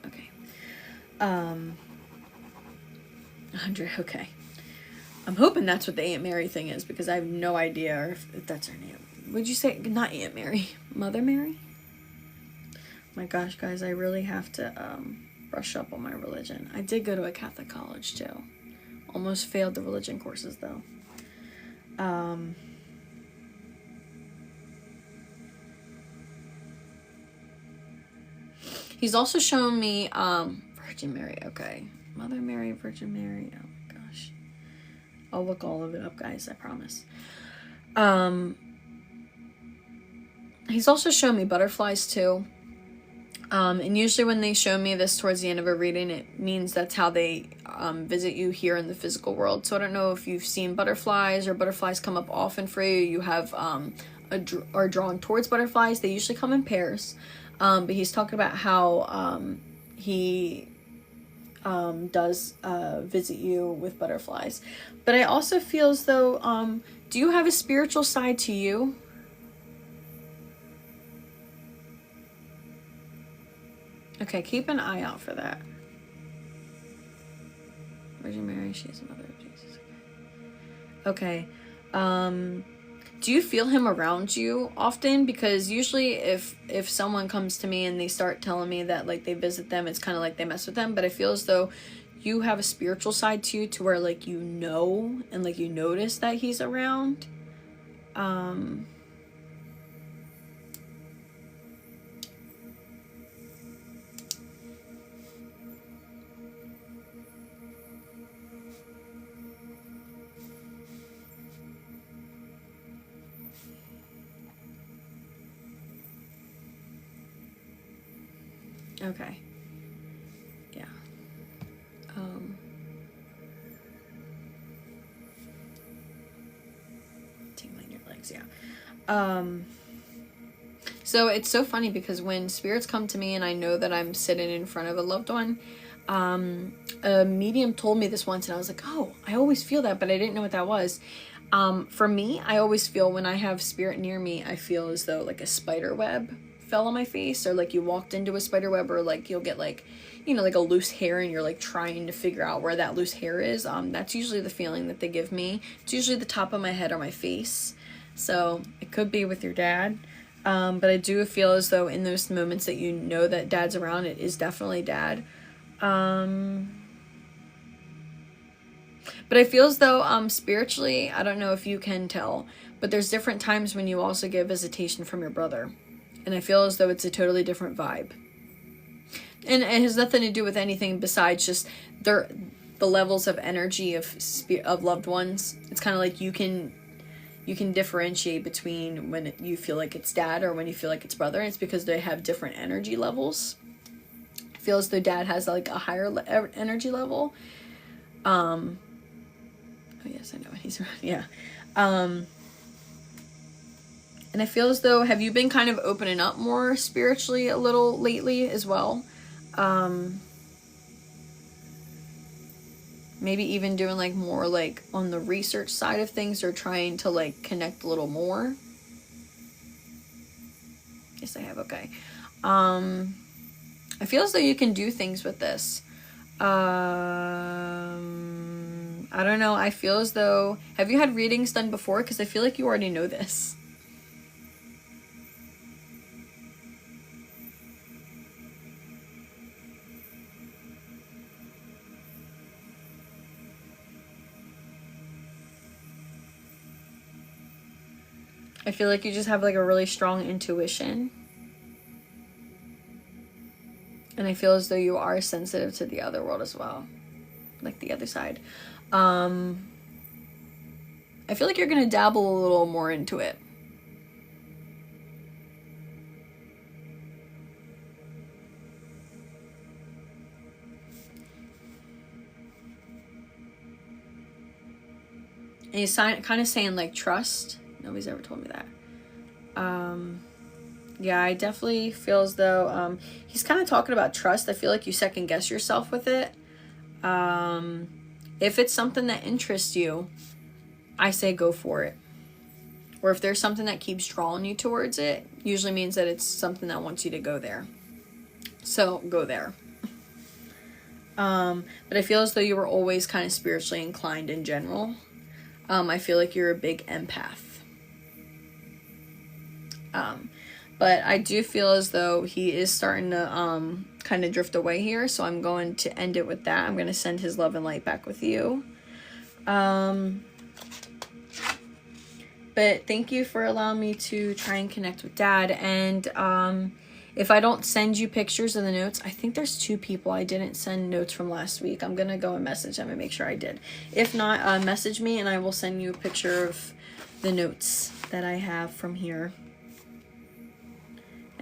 on. Okay. 100. Okay. I'm hoping that's what the Aunt Mary thing is, because I have no idea if that's her name. Would you say not Aunt Mary, Mother Mary? My gosh, guys, I really have to brush up on my religion. I did go to a Catholic college too. Almost failed the religion courses though. He's also shown me Virgin Mary. Okay, Mother Mary, Virgin Mary. Oh my gosh, I'll look all of it up, guys, I promise. He's also shown me butterflies too. And usually when they show me this towards the end of a reading, it means that's how they visit you here in the physical world. So I don't know if you've seen butterflies, or butterflies come up often for you. You have are drawn towards butterflies. They usually come in pairs. But he's talking about how he does visit you with butterflies. But I also feel as though, do you have a spiritual side to you? Okay, keep an eye out for that. Virgin Mary, she is the mother of Jesus. Okay. Do you feel him around you often? Because usually if someone comes to me and they start telling me that like they visit them, it's kind of like they mess with them. But I feel as though you have a spiritual side to you, to where like you know and like you notice that he's around. Okay. Yeah. Tingling your legs, yeah. So it's so funny because when spirits come to me and I know that I'm sitting in front of a loved one, a medium told me this once and I was like, oh, I always feel that, but I didn't know what that was. For me, I always feel when I have spirit near me, I feel as though like a spider web fell on my face, or like you walked into a spider web, or like you'll get like, you know, like a loose hair and you're like trying to figure out where that loose hair is. That's usually the feeling that they give me. It's usually the top of my head or my face. So it could be with your dad. But I do feel as though in those moments that you know that dad's around, it is definitely dad. But I feel as though spiritually, I don't know if you can tell, but there's different times when you also get visitation from your brother. And I feel as though it's a totally different vibe. And it has nothing to do with anything besides just the levels of energy of loved ones. It's kind of like you can differentiate between when you feel like it's dad or when you feel like it's brother. And it's because they have different energy levels. I feel as though dad has like a higher energy level. Oh yes, I know he's around. Yeah. And I feel as though, have you been kind of opening up more spiritually a little lately as well? Maybe even doing like more like on the research side of things, or trying to like connect a little more. Yes, I have. Okay. I feel as though you can do things with this. I don't know. I feel as though, have you had readings done before? Because I feel like you already know this. I feel like you just have like a really strong intuition. And I feel as though you are sensitive to the other world as well. Like the other side. I feel like you're going to dabble a little more into it. And he's kind of saying like trust. Nobody's ever told me that. Yeah, I definitely feel as though he's kind of talking about trust. I feel like you second guess yourself with it. If it's something that interests you, I say go for it. Or if there's something that keeps drawing you towards it, usually means that it's something that wants you to go there. So go there. But I feel as though you were always kind of spiritually inclined in general. I feel like you're a big empath. But I do feel as though he is starting to kind of drift away here. So I'm going to end it with that. I'm going to send his love and light back with you. But thank you for allowing me to try and connect with dad. And if I don't send you pictures of the notes, I think there's 2 people I didn't send notes from last week. I'm going to go and message them and make sure I did. If not, message me and I will send you a picture of the notes that I have from here.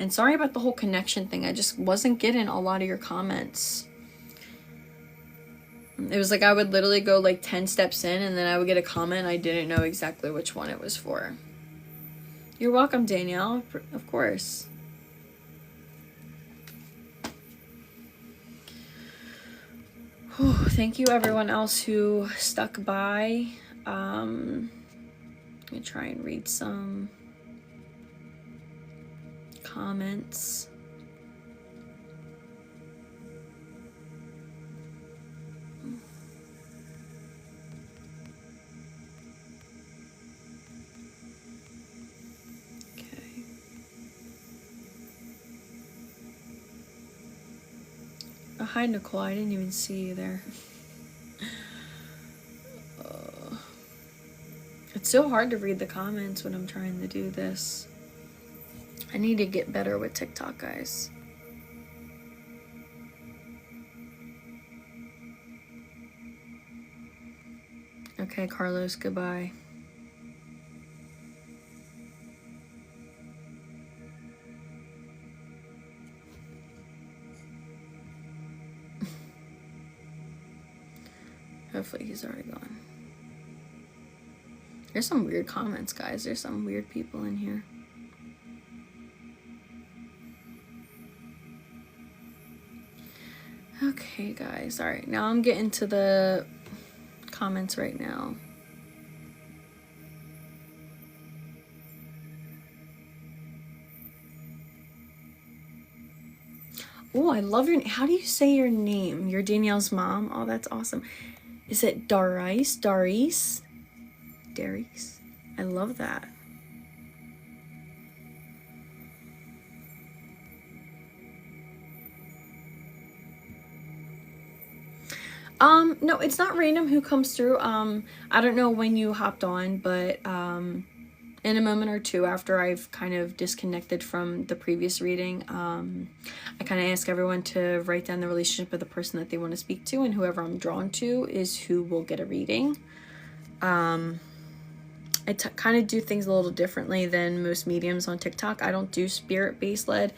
And sorry about the whole connection thing. I just wasn't getting a lot of your comments. It was like I would literally go like 10 steps in and then I would get a comment and I didn't know exactly which one it was for. You're welcome, Danielle. Of course. Whew, thank you everyone else who stuck by. Let me try and read some comments. Hi, Nicole. I didn't even see you there. It's so hard to read the comments when I'm trying to do this. I need to get better with TikTok, guys. Okay, Carlos, goodbye. Hopefully he's already gone. There's some weird comments, guys. There's some weird people in here. Okay, guys. Alright, now I'm getting to the comments right now. Oh, I love your... How do you say your name? You're Danielle's mom? Oh, that's awesome. Is it Darice? Darice? Darice? I love that. No, it's not random who comes through. I don't know when you hopped on, but, in a moment or two after I've kind of disconnected from the previous reading, I kind of ask everyone to write down the relationship of the person that they want to speak to, and whoever I'm drawn to is who will get a reading. I kind of do things a little differently than most mediums on TikTok. I don't do spirit-based led,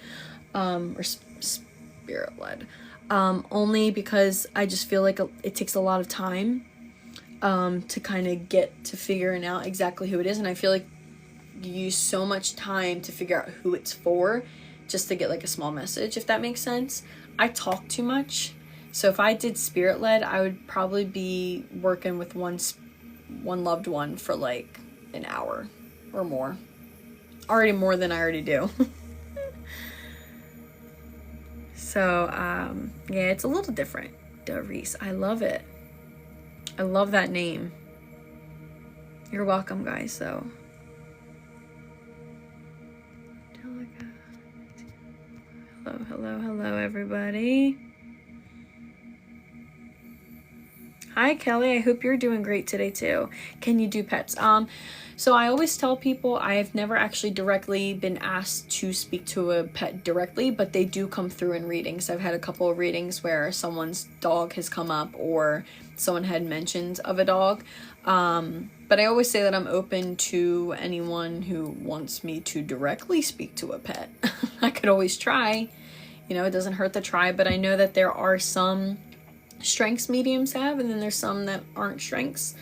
or spirit-led. Only because I just feel like it takes a lot of time to kind of get to figuring out exactly who it is, and I feel like you use so much time to figure out who it's for just to get like a small message, if that makes sense. I talk too much, so if I did spirit-led, I would probably be working with one loved one for like an hour or more. Already more than I already do. So, yeah, it's a little different. Darice. I love it. I love that name. You're welcome, guys, so. Hello, everybody. Hi, Kelly. I hope you're doing great today, too. Can you do pets? So I always tell people I've never actually directly been asked to speak to a pet directly, but they do come through in readings. I've had a couple of readings where someone's dog has come up or someone had mentions of a dog. But I always say that I'm open to anyone who wants me to directly speak to a pet. I could always try. You know, it doesn't hurt to try, but I know that there are some strengths mediums have, and then there's some that aren't strengths.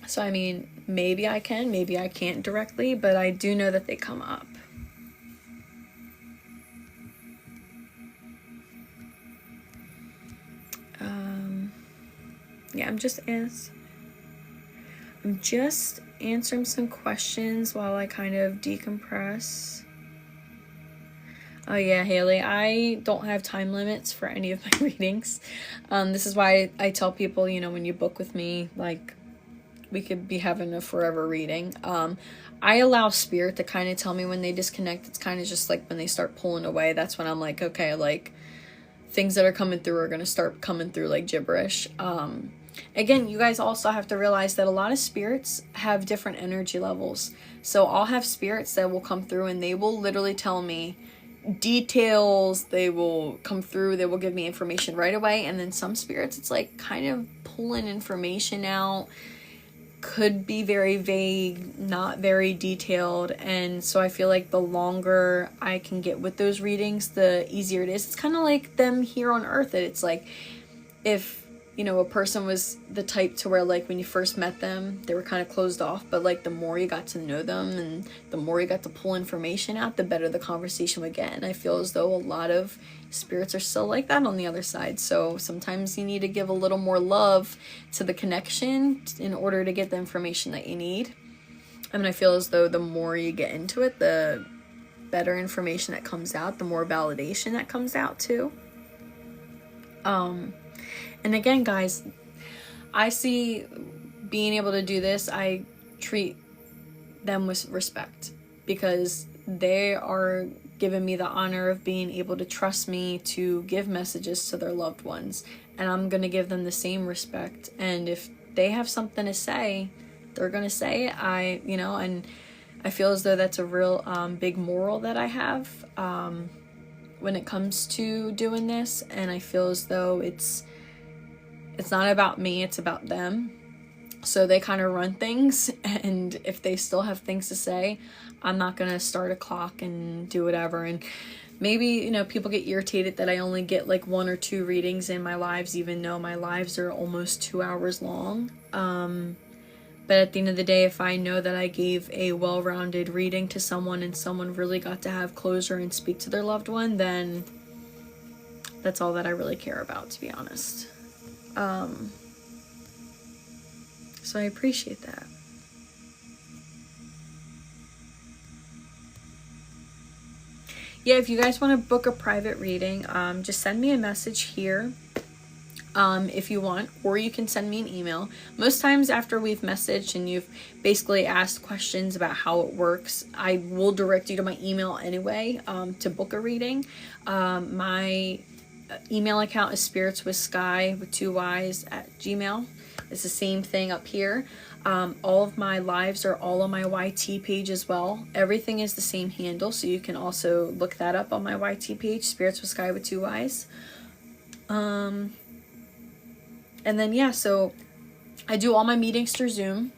So, I mean, maybe I can, maybe I can't directly, but I do know that they come up. Yeah, I'm just answering some questions while I kind of decompress. Oh yeah, Haley, I don't have time limits for any of my readings. This is why I tell people, you know, when you book with me, like, we could be having a forever reading. I allow spirit to kind of tell me when they disconnect. It's kind of just like when they start pulling away, that's when I'm like, okay, like, things that are coming through are going to start coming through like gibberish. Again, you guys also have to realize that a lot of spirits have different energy levels. So I'll have spirits that will come through and they will literally tell me details. They will come through, they will give me information right away. And then some spirits, it's like kind of pulling information out. Could be very vague, not very detailed, and so I feel like the longer I can get with those readings, the easier it is. It's kind of like them here on Earth. It's like if, you know, a person was the type to where, like, when you first met them, they were kind of closed off, but like the more you got to know them and the more you got to pull information out, the better the conversation would get. And I feel as though a lot of spirits are still like that on the other side. So sometimes you need to give a little more love to the connection in order to get the information that you need. I mean, I feel as though the more you get into it, the better information that comes out, the more validation that comes out too. And again, guys, I see being able to do this, I treat them with respect because they are given me the honor of being able to trust me to give messages to their loved ones. And I'm going to give them the same respect. And if they have something to say, they're going to say it. And I feel as though that's a real big moral that I have when it comes to doing this. And I feel as though it's not about me, it's about them. So they kind of run things, and if they still have things to say, I'm not going to start a clock and do whatever. And maybe, people get irritated that I only get like 1 or 2 readings in my lives, even though my lives are almost 2 hours long. But at the end of the day, if I know that I gave a well-rounded reading to someone and someone really got to have closure and speak to their loved one, then that's all that I really care about, to be honest. So I appreciate that. Yeah, if you guys want to book a private reading, just send me a message here if you want, or you can send me an email. Most times after we've messaged and you've basically asked questions about how it works, I will direct you to my email anyway to book a reading. My email account is spiritswithsky with 2 Y's @gmail.com. It's the same thing up here. All of my lives are all on my YT page as well. Everything is the same handle, so you can also look that up on my YT page, Spirits with Sky with 2 Y's. And then, yeah, so I do all my meetings through Zoom.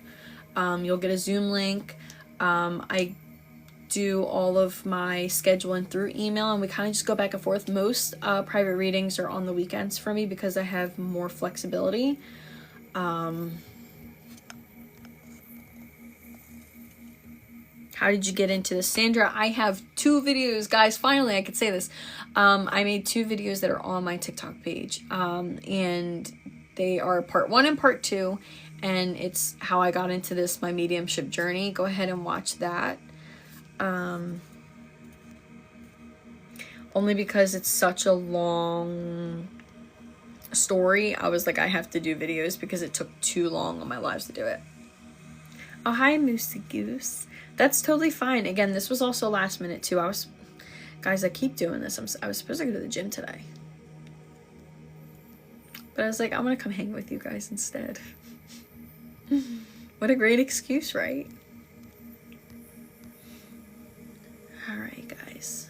You'll get a Zoom link. I do all of my scheduling through email, and we kind of just go back and forth. Most private readings are on the weekends for me because I have more flexibility. How did you get into this, Sandra? I have 2 videos, guys. Finally, I could say this. I made 2 videos that are on my TikTok page, and they are part 1 and part 2, and it's how I got into this, my mediumship journey. Go ahead and watch that. Only because it's such a long story, I was like, I have to do videos because it took too long on my lives to do it. Oh, hi, Moosey Goose. That's totally fine. Again, this was also last minute too. Guys, I keep doing this. I was supposed to go to the gym today, but I was like, I'm gonna come hang with you guys instead. What a great excuse, right? All right, guys.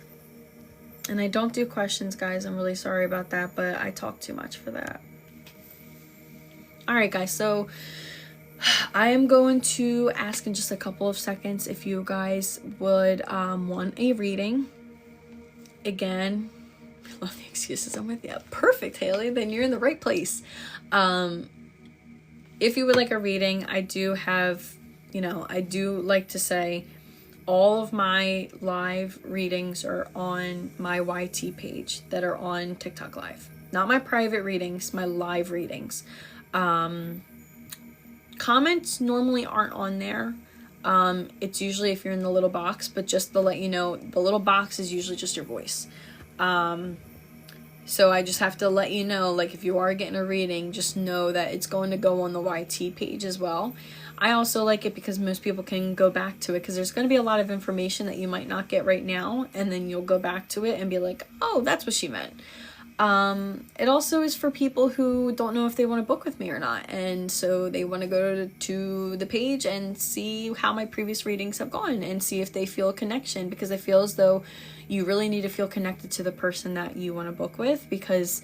And I don't do questions, guys. I'm really sorry about that, but I talk too much for that. All right, guys. So I am going to ask in just a couple of seconds if you guys would want a reading. Again, I love the excuses. I'm with you. Perfect, Haley. Then you're in the right place. If you would like a reading, I do have, I do like to say all of my live readings are on my YT page that are on TikTok Live. Not my private readings, my live readings. Comments normally aren't on there. It's usually if you're in the little box, but just to let you know, the little box is usually just your voice. So I just have to let you know, like, if you are getting a reading, just know that it's going to go on the YT page as well. I also like it because most people can go back to it, because there's going to be a lot of information that you might not get right now, and then you'll go back to it and be like, oh, that's what she meant. It also is for people who don't know if they want to book with me or not, and so they want to go to the page and see how my previous readings have gone and see if they feel a connection, because I feel as though you really need to feel connected to the person that you want to book with, because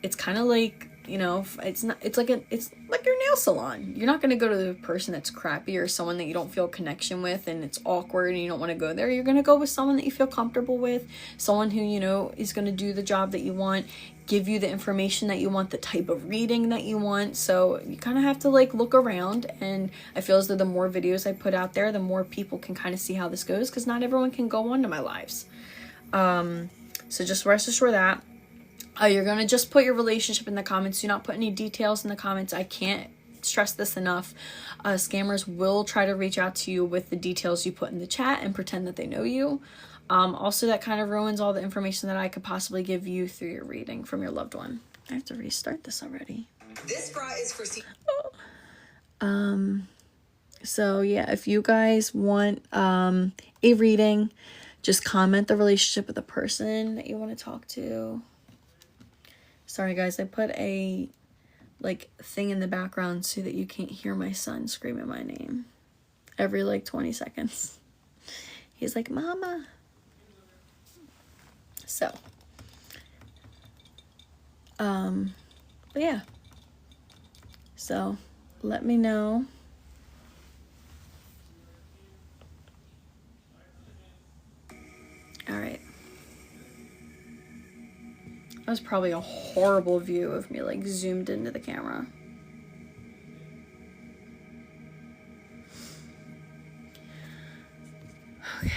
it's kind of like, it's like your nail salon. You're not going to go to the person that's crappy or someone that you don't feel a connection with and it's awkward and you don't want to go there. You're going to go with someone that you feel comfortable with, someone who, is going to do the job that you want, give you the information that you want, the type of reading that you want. So you kind of have to look around, and I feel as though the more videos I put out there, the more people can kind of see how this goes, because not everyone can go onto my lives. So just rest assured that. You're going to just put your relationship in the comments. Do not put any details in the comments. I can't stress this enough. Scammers will try to reach out to you with the details you put in the chat and pretend that they know you. Also, that kind of ruins all the information that I could possibly give you through your reading from your loved one. I have to restart this already. This bra is for... So yeah, if you guys want a reading, just comment the relationship of the person that you want to talk to. Sorry guys, I put a like thing in the background so that you can't hear my son screaming my name every like 20 seconds. He's like, Mama. So, but yeah. So, let me know. All right. That was probably a horrible view of me like zoomed into the camera. Okay.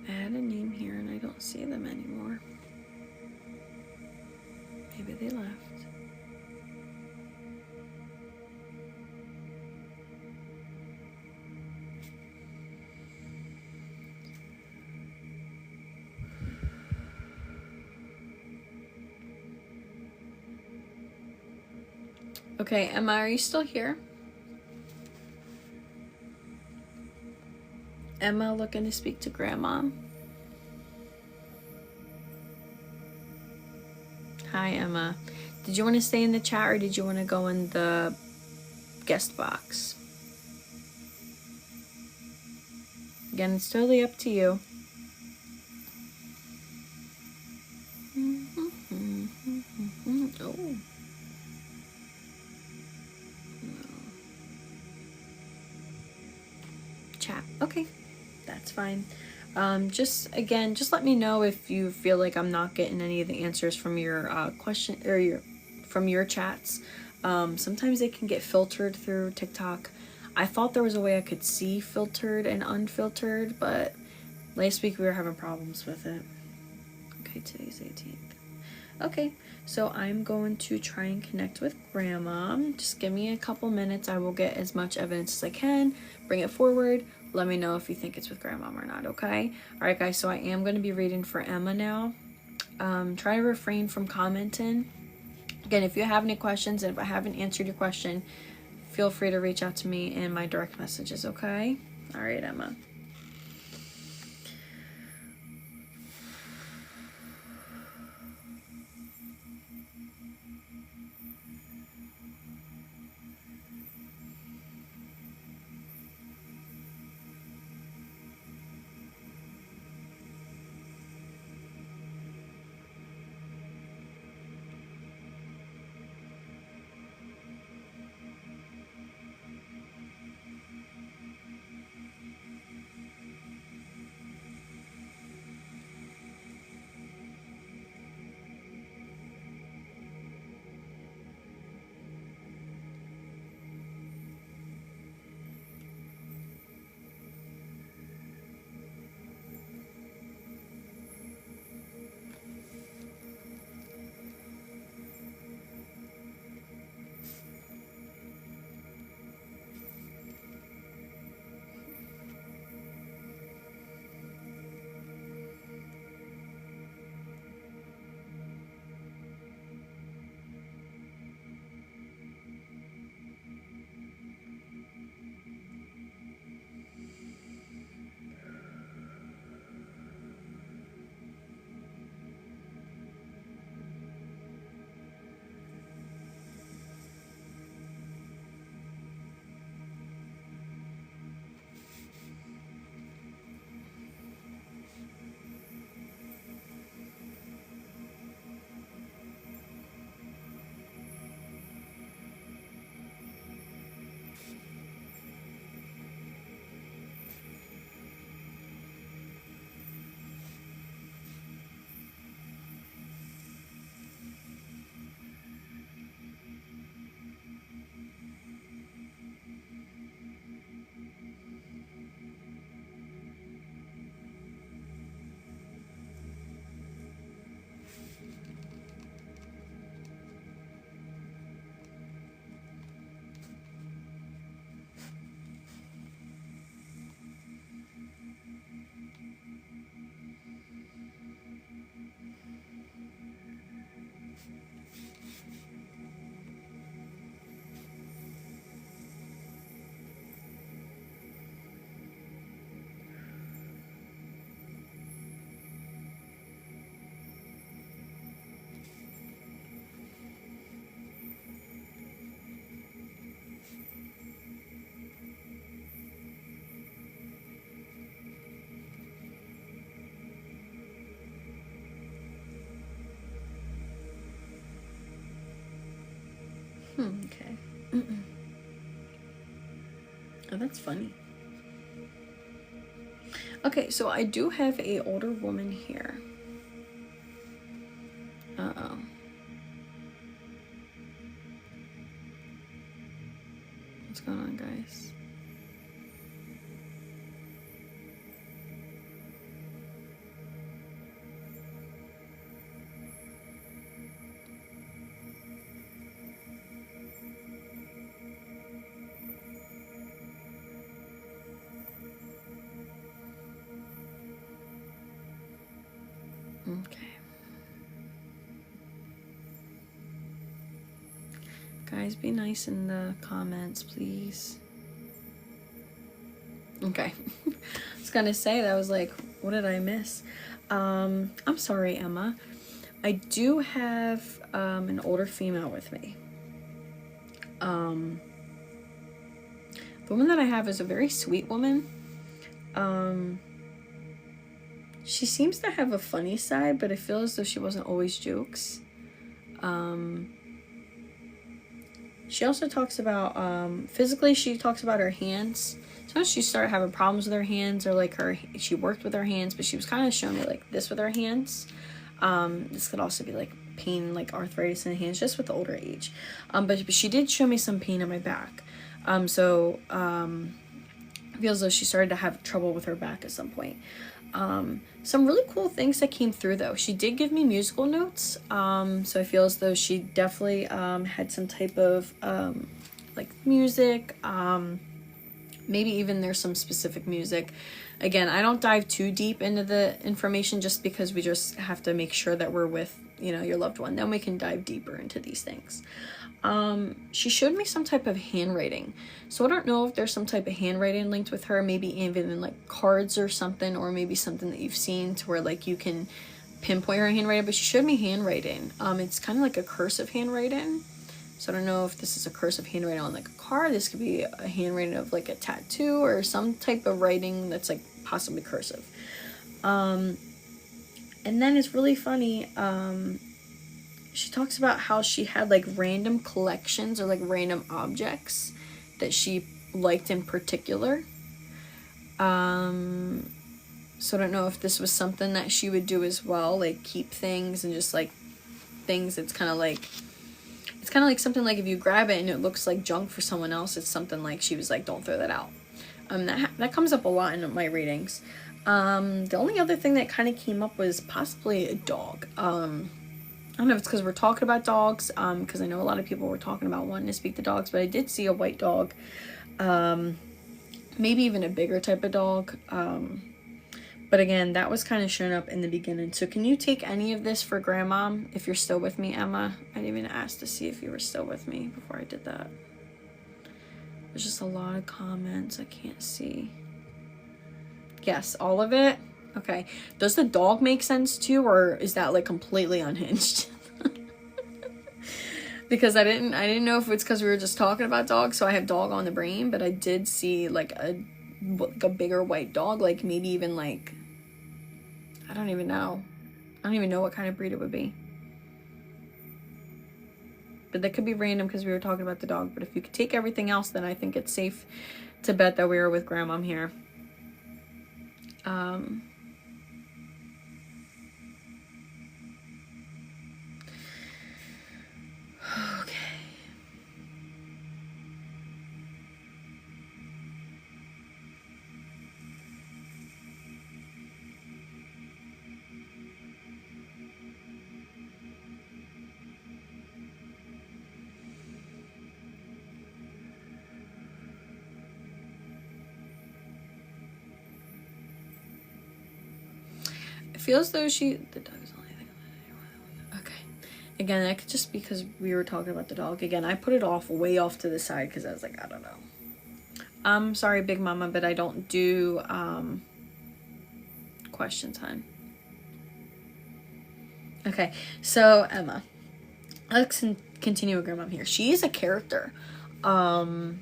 I had a name here and I don't see them anymore. Maybe they left. Okay, Emma, are you still here? Emma looking to speak to Grandma. Hi, Emma. Did you want to stay in the chat or did you want to go in the guest box? Again, it's totally up to you. Oh. Chat. Okay, that's fine. Just let me know if you feel like I'm not getting any of the answers from your question or from your chats. Sometimes they can get filtered through TikTok. I thought there was a way I could see filtered and unfiltered, but last week we were having problems with it. Okay, today's 18th. Okay, so I'm going to try and connect with Grandma. Just give me a couple minutes. I will get as much evidence as I can, bring it forward. Let me know if you think it's with Grandma or not, okay? All right, guys, so I am going to be reading for Emma now. Try to refrain from commenting. Again, if you have any questions and if I haven't answered your question, feel free to reach out to me in my direct messages, okay? All right, Emma. Okay. Oh, that's funny. Okay, so I do have a older woman here. Uh-oh. What's going on, guys? Okay. Guys, be nice in the comments, please. Okay. I was gonna say, that was like, what did I miss? I'm sorry, Emma. I do have an older female with me. The woman that I have is a very sweet woman. She seems to have a funny side, but I feel as though she wasn't always jokes. She also talks about, physically, she talks about her hands. Sometimes she started having problems with her hands, or like she worked with her hands, but she was kind of showing me like this with her hands. This could also be like pain, like arthritis in the hands, just with the older age. But she did show me some pain in my back. I feel as though she started to have trouble with her back at some point. Some really cool things that came through though. She did give me musical notes. So I feel as though she definitely had some type of like music. Maybe even there's some specific music. Again, I don't dive too deep into the information just because we just have to make sure that we're with, you know, your loved one. Then we can dive deeper into these things. She showed me some type of handwriting. So I don't know if there's some type of handwriting linked with her, maybe even in like cards or something, or maybe something that you've seen to where like you can pinpoint her handwriting, but she showed me handwriting. It's kind of like a cursive handwriting. So I don't know if this is a cursive handwriting on like a card. This could be a handwriting of like a tattoo or some type of writing that's like possibly cursive. And then it's really funny. She talks about how she had like random collections or like random objects that she liked in particular. So I don't know if this was something that she would do as well, like keep things and just like things that's kind of like, it's kind of like something like if you grab it and it looks like junk for someone else, it's something like she was like, don't throw that out. That comes up a lot in my readings. The only other thing that kind of came up was possibly a dog. I don't know if it's because we're talking about dogs, because I know a lot of people were talking about wanting to speak to dogs, but I did see a white dog, maybe even a bigger type of dog. But again, that was kind of shown up in the beginning. So can you take any of this for Grandma if you're still with me, Emma? I didn't even ask to see if you were still with me before I did that. There's just a lot of comments I can't see. Yes, all of it. Okay. Does the dog make sense too, or is that like completely unhinged? Because I didn't know if it's because we were just talking about dogs, so I have dog on the brain, but I did see like a bigger white dog, like maybe even like, I don't even know what kind of breed it would be. But that could be random because we were talking about the dog. But if you could take everything else, then I think it's safe to bet that we were with Grandma here. Okay. It feels though the dog is only okay. Again, that could just because we were talking about the dog. Again, I put it way off to the side because I was like, I don't know. I'm sorry, Big Mama, but I don't do question time. Okay, so Emma, let's continue with Grandma here. She is a character. I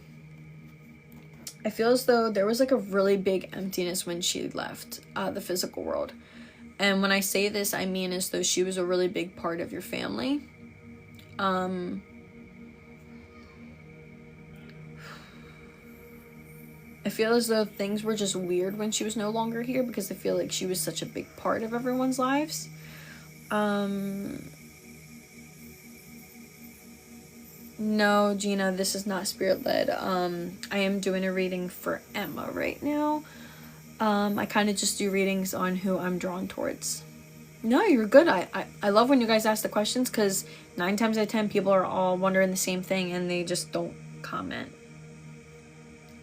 feel as though there was like a really big emptiness when she left the physical world. And when I say this, I mean as though she was a really big part of your family. I feel as though things were just weird when she was no longer here, because I feel like she was such a big part of everyone's lives. No, Gina, this is not spirit-led. I am doing a reading for Emma right now. I kind of just do readings on who I'm drawn towards. No, you're good. I love when you guys ask the questions, because 9 times out of 10 people are all wondering the same thing and they just don't comment.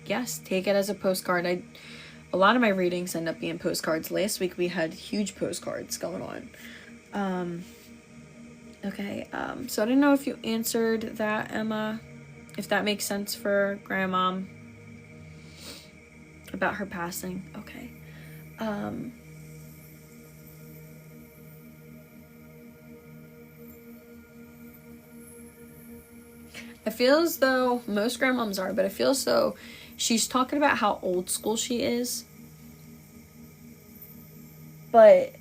Yes, take it as a postcard. A lot of my readings end up being postcards. Last week we had huge postcards going on. Okay, so I don't know if you answered that, Emma, if that makes sense for Grandmom about her passing. Okay. I feel as though most grandmoms are, but I feel as though she's talking about how old school she is. But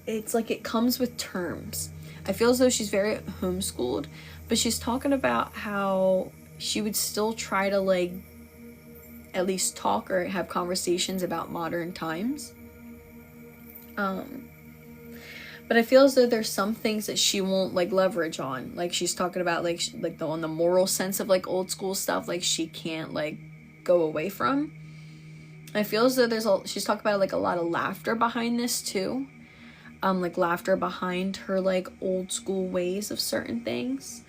it's like it comes with terms. I feel as though she's very homeschooled, but she's talking about how she would still try to like at least talk or have conversations about modern times. But I feel as though there's some things that she won't like leverage on. Like she's talking about like on the moral sense of like old school stuff, like she can't like go away from. I feel as though she's talking about like a lot of laughter behind this too. Like laughter behind her like old school ways of certain things.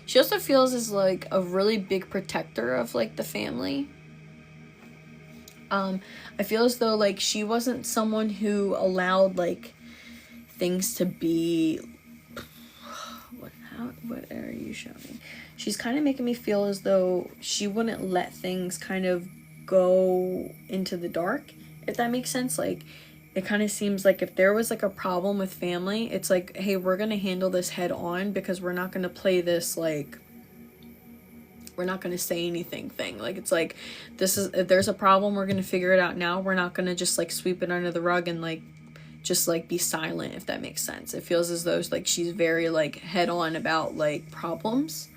She also feels as like a really big protector of like the family. I feel as though like she wasn't someone who allowed like things to be what are you showing? She's kind of making me feel as though she wouldn't let things kind of go into the dark, if that makes sense. Like it kind of seems like if there was like a problem with family, it's like, hey, we're gonna handle this head on, because we're not gonna play this like we're not gonna say anything thing. Like it's like, this is, if there's a problem, we're gonna figure it out now. We're not gonna just like sweep it under the rug and like just like be silent, if that makes sense. It feels as though like she's very like head on about like problems.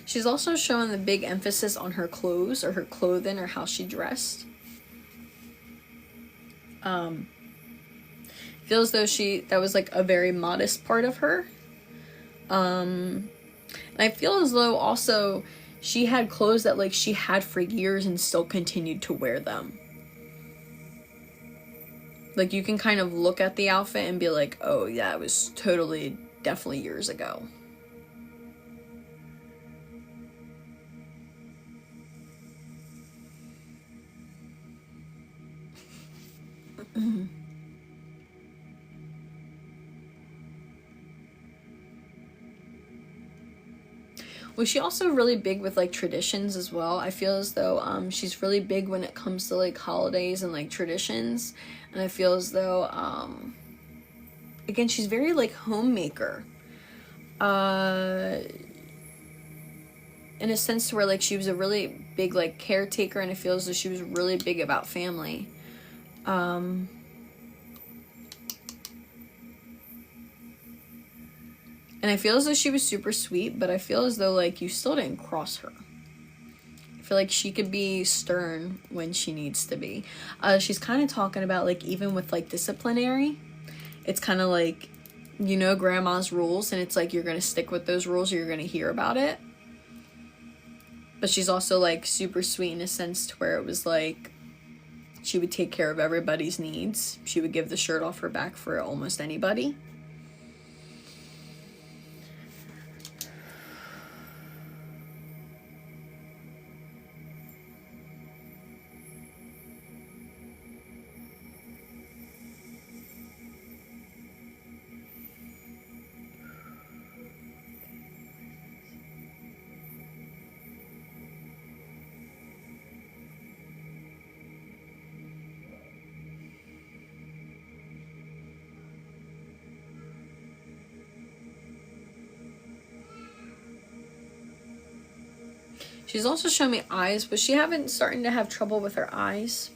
She's also showing the big emphasis on her clothes or her clothing or how she dressed. Feels though that was like a very modest part of her. And I feel as though also she had clothes that like she had for years and still continued to wear them. Like you can kind of look at the outfit and be like, oh yeah, it was totally, definitely years ago. Was she also really big with like traditions as well? I feel as though she's really big when it comes to like holidays and like traditions, and I feel as though again, she's very like homemaker, in a sense to where like she was a really big like caretaker, and it feels as though she was really big about family. And I feel as though she was super sweet, but I feel as though like you still didn't cross her. I feel like she could be stern when she needs to be. She's kind of talking about like even with like disciplinary, it's kind of like, you know, grandma's rules, and it's like you're gonna stick with those rules or you're gonna hear about it. But she's also like super sweet in a sense to where it was like she would take care of everybody's needs. She would give the shirt off her back for almost anybody. She's also showing me eyes, but she haven't starting to have trouble with her eyes.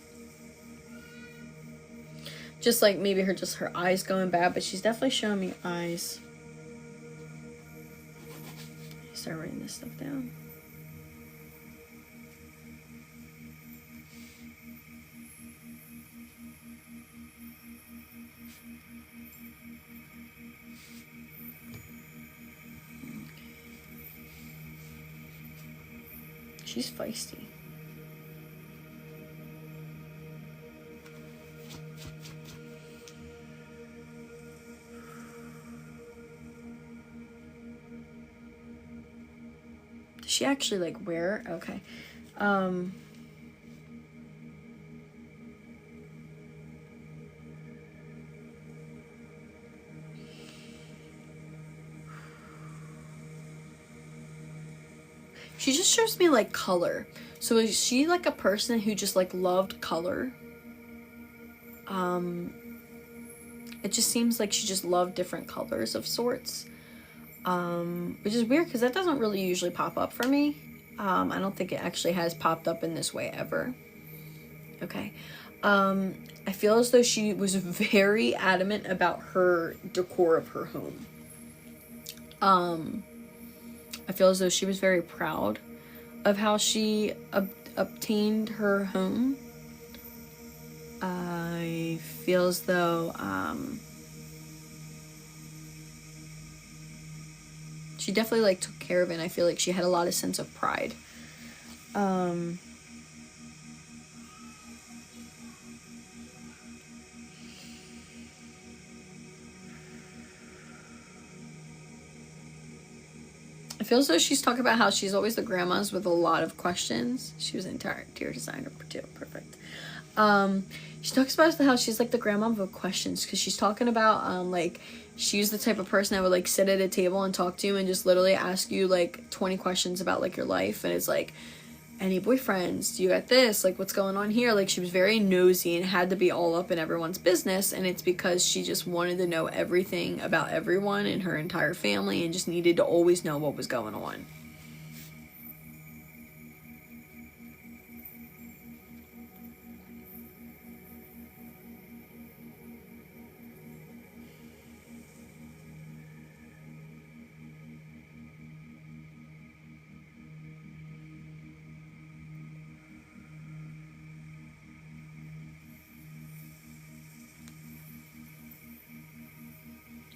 Just like maybe her eyes going bad, but she's definitely showing me eyes. Start writing this stuff down. She's feisty. Does she actually like wear? Okay. She just shows me like color. So is she like a person who just like loved color? It just seems like she just loved different colors of sorts. Which is weird because that doesn't really usually pop up for me. I don't think it actually has popped up in this way ever. Okay. I feel as though she was very adamant about her decor of her home. I feel as though she was very proud of how she obtained her home. I feel as though she definitely like took care of it, and I feel like she had a lot of sense of pride. I feel as though she's talking about how she's always the grandmas with a lot of questions. She was an interior designer too. Perfect. She talks about how she's like the grandma with questions, because she's talking about like she's the type of person that would like sit at a table and talk to you and just literally ask you like 20 questions about like your life, and it's like, any boyfriends? Do you got this? Like, what's going on here? Like, she was very nosy and had to be all up in everyone's business, and it's because she just wanted to know everything about everyone in her entire family and just needed to always know what was going on.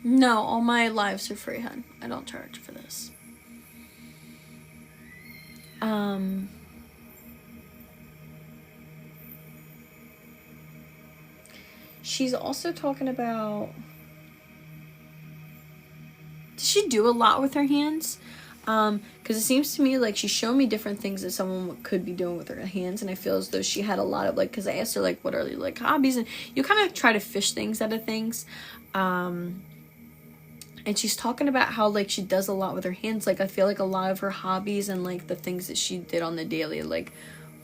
No, all my lives are free, hun. I don't charge for this. She's also talking about, does she do a lot with her hands? Because it seems to me like she's showing me different things that someone could be doing with her hands, and I feel as though she had a lot of like, because I asked her like, what are your like hobbies, and you kind of try to fish things out of things. And she's talking about how like she does a lot with her hands. Like, I feel like a lot of her hobbies and like the things that she did on the daily like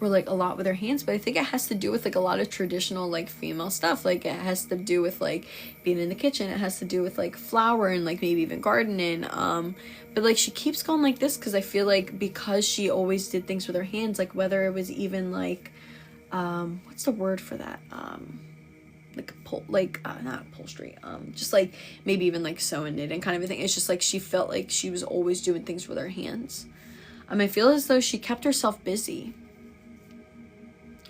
were like a lot with her hands, but I think it has to do with like a lot of traditional like female stuff. Like, it has to do with like being in the kitchen, it has to do with like flower and like maybe even gardening. But like she keeps going like this because I feel like because she always did things with her hands, like whether it was even like what's the word for that, not upholstery, just like maybe even like sewing, knitting kind of a thing. It's just like she felt like she was always doing things with her hands. I feel as though she kept herself busy.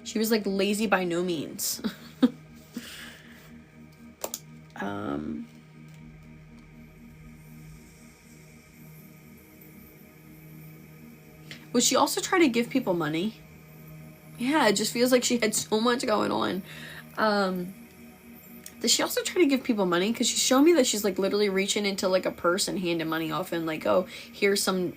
She was like lazy by no means. Would she also try to give people money? Yeah, it just feels like she had so much going on. Does she also try to give people money? Because she's showing me that she's like literally reaching into like a purse and handing money off and like, oh, here's some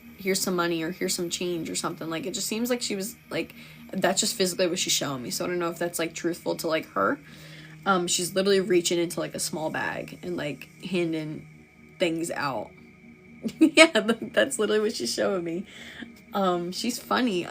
money, or here's some change or something. Like, it just seems like she was like, that's just physically what she's showing me. So I don't know if that's like truthful to like her. She's literally reaching into like a small bag and like handing things out. Yeah, that's literally what she's showing me. She's funny.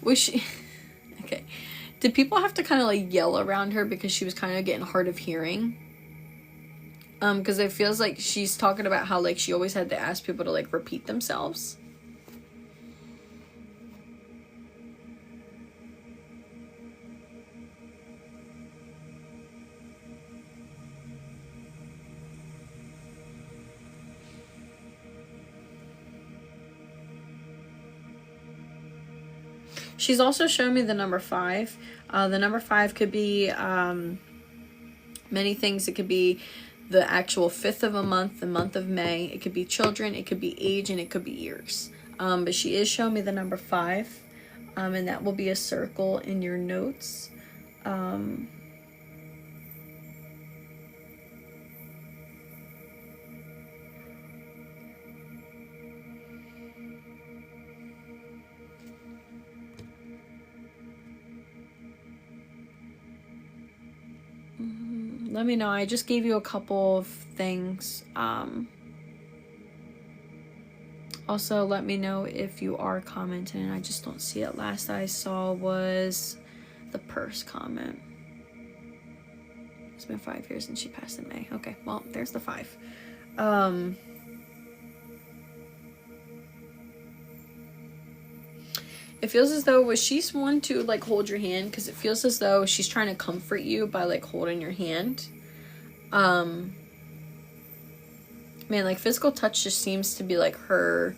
Was she okay? Did people have to kind of like yell around her because she was kind of getting hard of hearing? Because it feels like she's talking about how like she always had to ask people to like repeat themselves. She's also shown me the number 5. The number 5 could be many things. It could be the actual 5th of a month, the month of May. It could be children, it could be age, and it could be years. But she is showing me the number 5, and that will be a circle in your notes. Let me know. I just gave you a couple of things. Also, let me know if you are commenting. I just don't see it. Last I saw was the purse comment. It's been 5 years and she passed in May. Okay, well, there's the 5. It feels as though, was she one to like hold your hand? Because it feels as though she's trying to comfort you by like holding your hand. Man, like physical touch just seems to be like her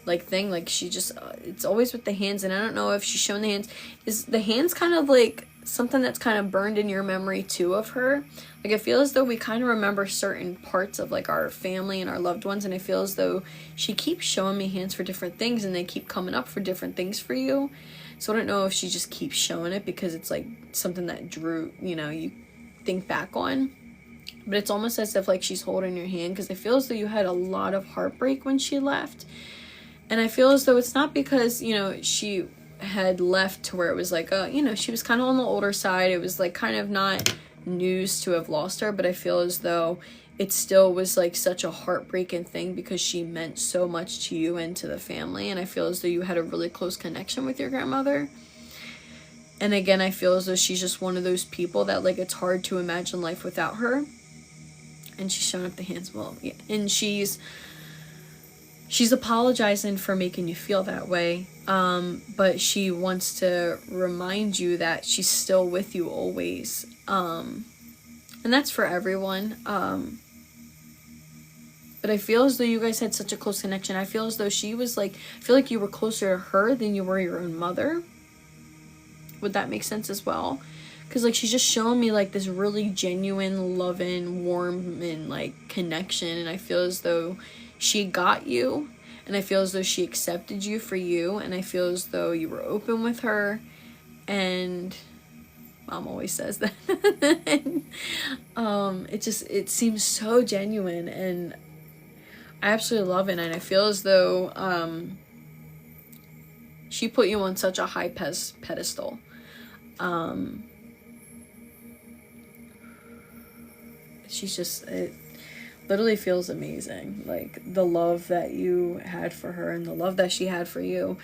like thing. Like she just it's always with the hands, and I don't know if she's showing the hands. Is the hands kind of like something that's kind of burned in your memory too of her? Like I feel as though we kind of remember certain parts of like our family and our loved ones, and I feel as though she keeps showing me hands for different things, and they keep coming up for different things for you. So I don't know if she just keeps showing it because it's like something that Drew, you know, you think back on. But it's almost as if like she's holding your hand, because I feel as though you had a lot of heartbreak when she left. And I feel as though it's not because, you know, she had left to where it was like, you know, she was kind of on the older side. It was like kind of not news to have lost her, but I feel as though it still was like such a heartbreaking thing because she meant so much to you and to the family. And I feel as though you had a really close connection with your grandmother. And again, I feel as though she's just one of those people that like it's hard to imagine life without her. And she's showing up the hands. Well, yeah. And she's apologizing for making you feel that way. But she wants to remind you that she's still with you always. And that's for everyone. But I feel as though you guys had such a close connection. I feel as though she was like, I feel like you were closer to her than you were your own mother. Would that make sense as well? Because like she's just showing me like this really genuine, loving, warm, and like connection. And I feel as though she got you. And I feel as though she accepted you for you. And I feel as though you were open with her. And Mom always says that. It seems so genuine. And I absolutely love it. And I feel as though she put you on such a high pedestal. She's just, it literally feels amazing, like the love that you had for her and the love that she had for you.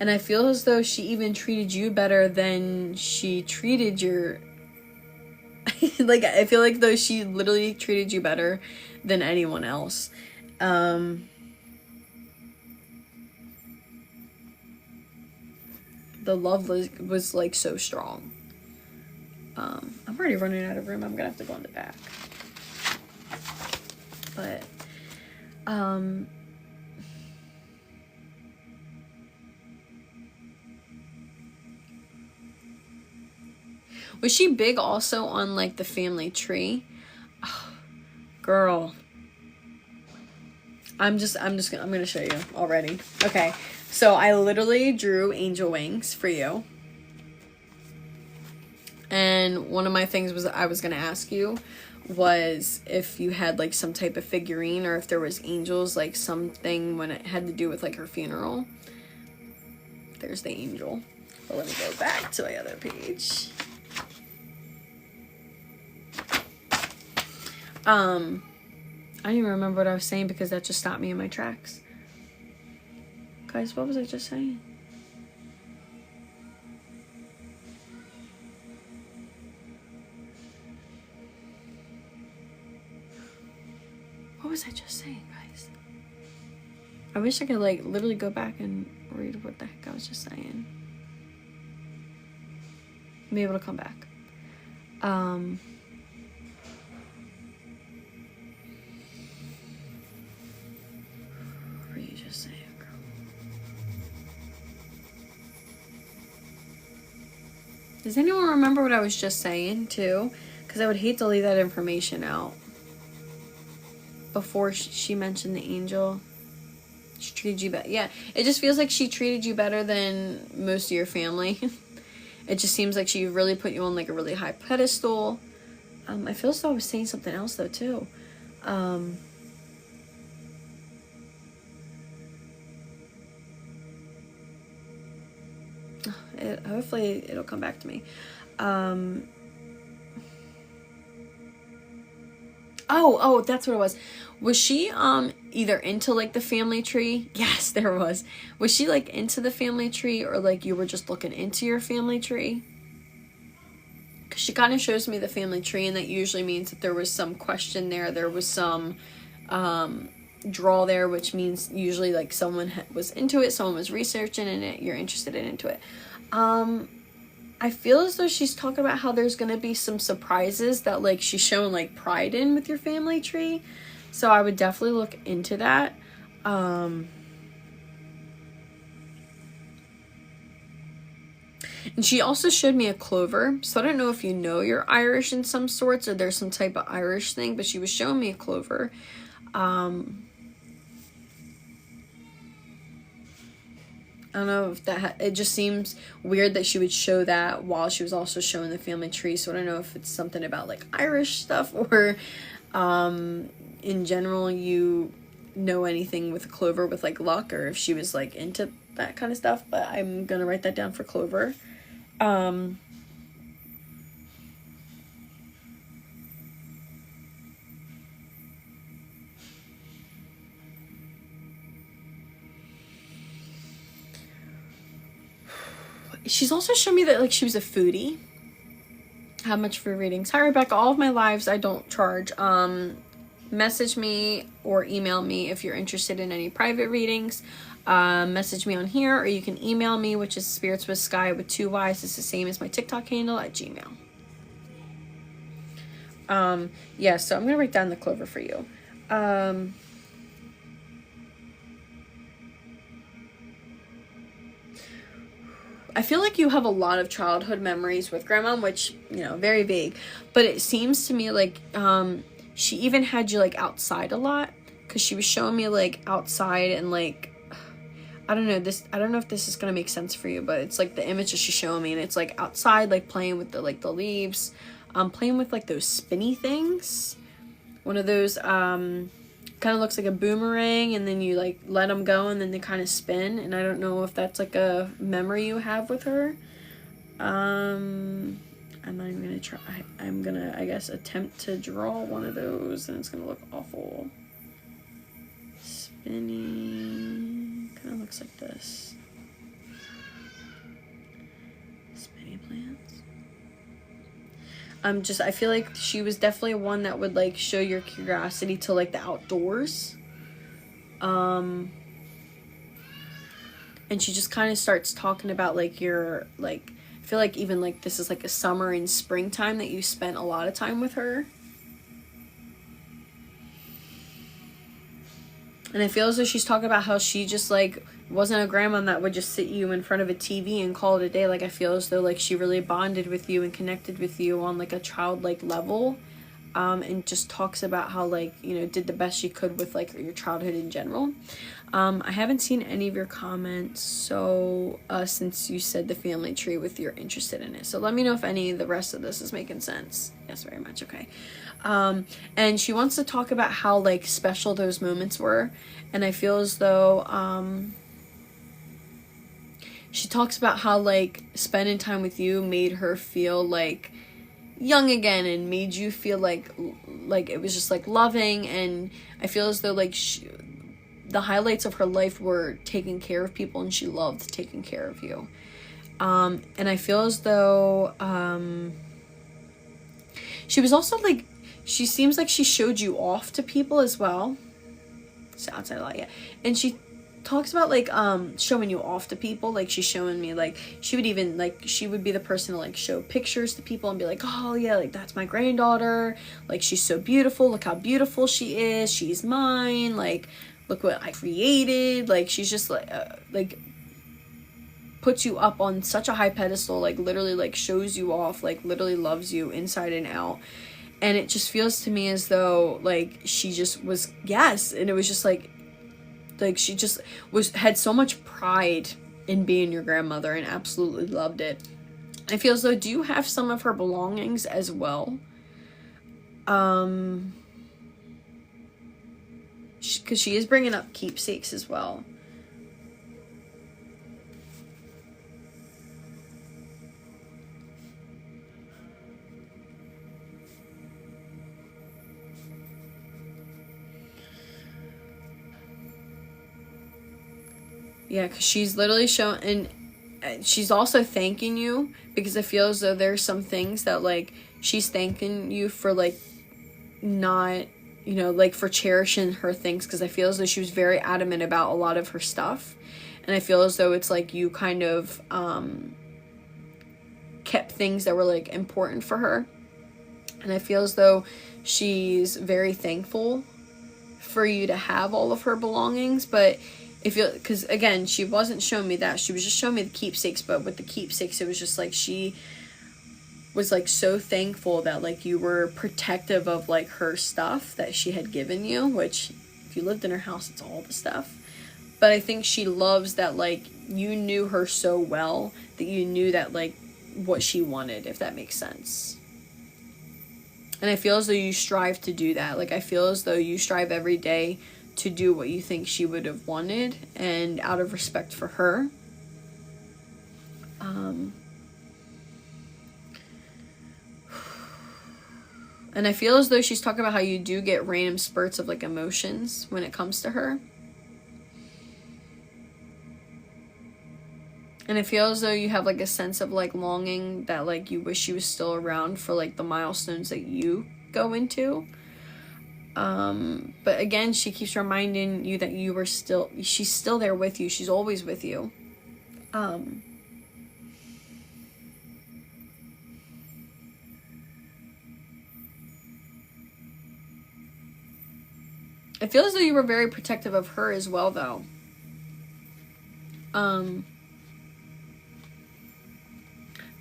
And I feel as though she even treated you better than she treated your like I feel like though she literally treated you better than anyone else. The love was like so strong. I'm already running out of room. I'm gonna have to go in the back. But was she big also on like the family tree? Oh, girl, I'm gonna show you already. Okay, so I literally drew angel wings for you. And one of my things was I was gonna ask you was if you had like some type of figurine or if there was angels, like something when it had to do with like her funeral. There's the angel. But let me go back to my other page. I don't even remember what I was saying because that just stopped me in my tracks. Guys, what was I just saying? was I just saying, guys? I wish I could like literally go back and read what the heck I was just saying. Be able to come back. What were you just saying, girl? Does anyone remember what I was just saying too? Because I would hate to leave that information out. Before she mentioned the angel, she treated you better. Yeah, it just feels like she treated you better than most of your family. It just seems like she really put you on like a really high pedestal. I feel as though I was saying something else though too. Hopefully it'll come back to me. Oh, that's what it was. Was she either into like the family tree? Yes, there was. Was she like into the family tree, or like you were just looking into your family tree? Because she kind of shows me the family tree, and that usually means that there was some question there. There was some draw there, which means usually like someone was into it, someone was researching in it, you're interested into it. I feel as though she's talking about how there's gonna be some surprises that like she's showing like pride in with your family tree. So I would definitely look into that. And she also showed me a clover. So I don't know if you know you're Irish in some sorts or there's some type of Irish thing, but she was showing me a clover. I don't know if that it just seems weird that she would show that while she was also showing the family tree. So I don't know if it's something about like Irish stuff, or in general you know anything with a clover with like luck, or if she was like into that kind of stuff. But I'm gonna write that down for clover. She's also shown me that like she was a foodie. How much for readings? Hi Rebecca, all of my lives I don't charge. Message me or email me if you're interested in any private readings. Message me on here, or you can email me, which is spiritswithsky with 2 Y's. It's the same as my TikTok handle at Gmail. Yeah, so I'm gonna write down the clover for you. I feel like you have a lot of childhood memories with grandma, which, you know, very vague, but it seems to me like she even had you like outside a lot, because she was showing me like outside, and like I don't know if this is gonna make sense for you, but it's like the image that she's showing me, and it's like outside, like playing with the like the leaves, playing with like those spinny things, one of those kind of looks like a boomerang, and then you like let them go and then they kind of spin. And I don't know if that's like a memory you have with her. I'm not even gonna try. I'm gonna, I guess, attempt to draw one of those, and it's gonna look awful. Spinning, kind of looks like this. Spinny plants. I feel like she was definitely one that would like show your curiosity to like the outdoors. And she just kind of starts talking about like your, like, I feel like even like this is like a summer and springtime that you spent a lot of time with her. And I feel as though she's talking about how she just like wasn't a grandma that would just sit you in front of a TV and call it a day. Like I feel as though like she really bonded with you and connected with you on like a childlike level, and just talks about how like, you know, did the best she could with like your childhood in general. I haven't seen any of your comments, so since you said the family tree with you're interested in it, so let me know if any of the rest of this is making sense. Yes, very much. Okay. And she wants to talk about how like special those moments were, and I feel as though she talks about how like spending time with you made her feel like young again, and made you feel like it was just like loving. And I feel as though like the highlights of her life were taking care of people, and she loved taking care of you. And I feel as though she was also like, she seems like she showed you off to people as well. outside a lot, yeah. And she talks about like showing you off to people. Like she's showing me, like she would even like, she would be the person to like show pictures to people and be like, oh yeah, like that's my granddaughter, like she's so beautiful, look how beautiful she is, she's mine, like look what I created. Like she's just like puts you up on such a high pedestal, like literally like shows you off, like literally loves you inside and out. And it just feels to me as though like she just was, yes, and it was just like she just had so much pride in being your grandmother and absolutely loved it. I feel as though, do you have some of her belongings as well? Because she is bringing up keepsakes as well. Yeah, because she's literally showing, and she's also thanking you, because I feel as though there's some things that, like, she's thanking you for, like, not, you know, like, for cherishing her things, because I feel as though she was very adamant about a lot of her stuff, and I feel as though it's, like, you kind of, kept things that were, like, important for her, and I feel as though she's very thankful for you to have all of her belongings, but because again, she wasn't showing me that, she was just showing me the keepsakes, but with the keepsakes, it was just like she was like so thankful that like you were protective of like her stuff that she had given you, which if you lived in her house, it's all the stuff. But I think she loves that like you knew her so well that you knew that like what she wanted, if that makes sense. And I feel as though you strive to do that. Like I feel as though you strive every day to do what you think she would have wanted, and out of respect for her. And I feel as though she's talking about how you do get random spurts of like emotions when it comes to her. And I feel as though you have like a sense of like longing that like you wish she was still around for like the milestones that you go into. But again, she keeps reminding you that she's still there with you. She's always with you. I feel as though you were very protective of her as well, though. I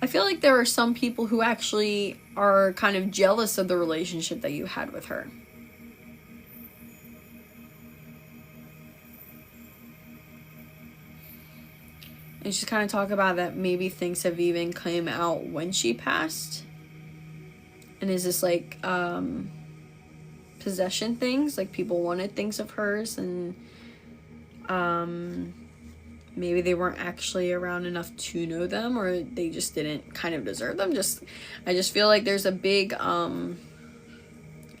feel like there are some people who actually are kind of jealous of the relationship that you had with her. And she's kind of talk about that maybe things have even came out when she passed. And is this like possession things? Like people wanted things of hers, and maybe they weren't actually around enough to know them, or they just didn't kind of deserve them. I just feel like there's a big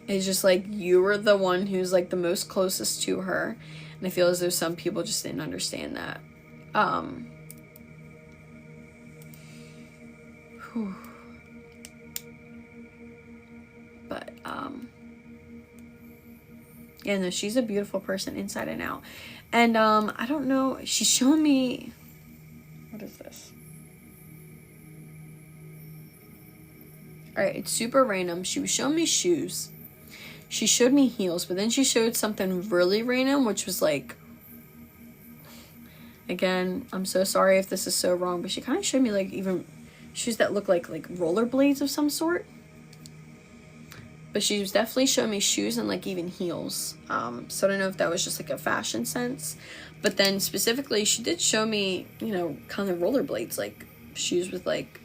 it's just like you were the one who's like the most closest to her, and I feel as though some people just didn't understand that. But yeah, no, she's a beautiful person inside and out. And I don't know, she's showing me, what is this? Alright, it's super random. She was showing me shoes, she showed me heels, but then she showed something really random, which was like, again, I'm so sorry if this is so wrong, but she kind of showed me like even shoes that look like rollerblades of some sort. But she was definitely showing me shoes and like even heels. So I don't know if that was just like a fashion sense. But then specifically, she did show me, you know, kind of rollerblades, like shoes with like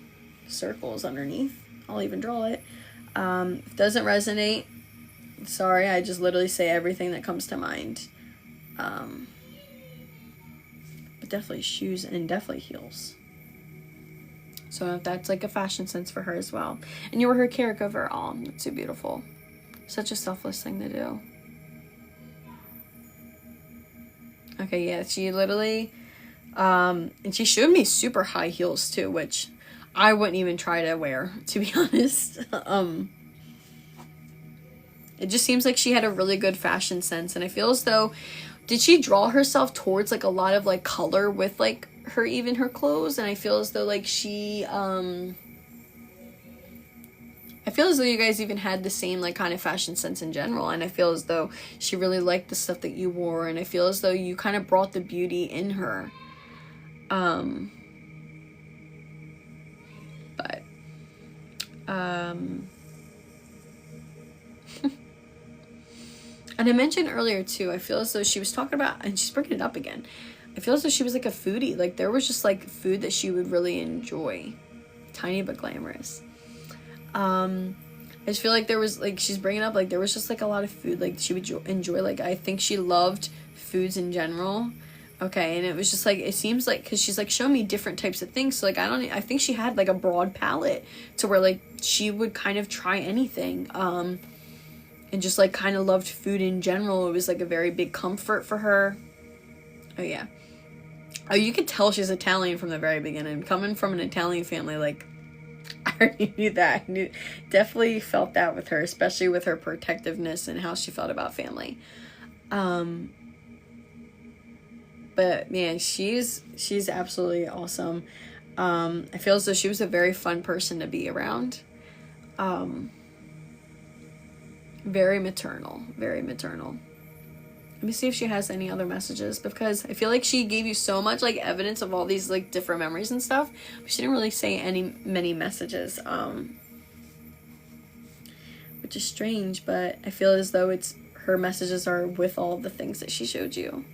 circles underneath. I'll even draw it. If it doesn't resonate, sorry, I just literally say everything that comes to mind. But definitely shoes and definitely heels. So that's like a fashion sense for her as well. And you were her caregiver. Oh, that's so beautiful. Such a selfless thing to do. Okay, yeah, she literally, and she showed me super high heels too, which I wouldn't even try to wear, to be honest. And It just seems like she had a really good fashion sense, and I feel as though, did she draw herself towards like a lot of like color with like her clothes? And I feel as though like she I feel as though you guys even had the same like kind of fashion sense in general, and I feel as though she really liked the stuff that you wore, and I feel as though you kind of brought the beauty in her. But and I mentioned earlier too, I feel as though she was talking about, and she's bringing it up again, I feel as though she was like a foodie. Like there was just like food that she would really enjoy. Tiny but glamorous. I just feel like there was like, she's bringing up like there was just like a lot of food like she would enjoy. Like I think she loved foods in general. Okay, and it was just like, it seems like, because she's like show me different types of things, so like I think she had like a broad palette to where like she would kind of try anything, and just like kind of loved food in general. It was like a very big comfort for her. Oh yeah. Oh, you could tell she's Italian from the very beginning. Coming from an Italian family, like I already knew that. Definitely felt that with her, especially with her protectiveness and how she felt about family. But man, she's absolutely awesome. I feel as though she was a very fun person to be around. Very maternal, very maternal. Let me see if she has any other messages, because I feel like she gave you so much like evidence of all these like different memories and stuff, but she didn't really say many messages, which is strange. But I feel as though her messages are with all the things that she showed you.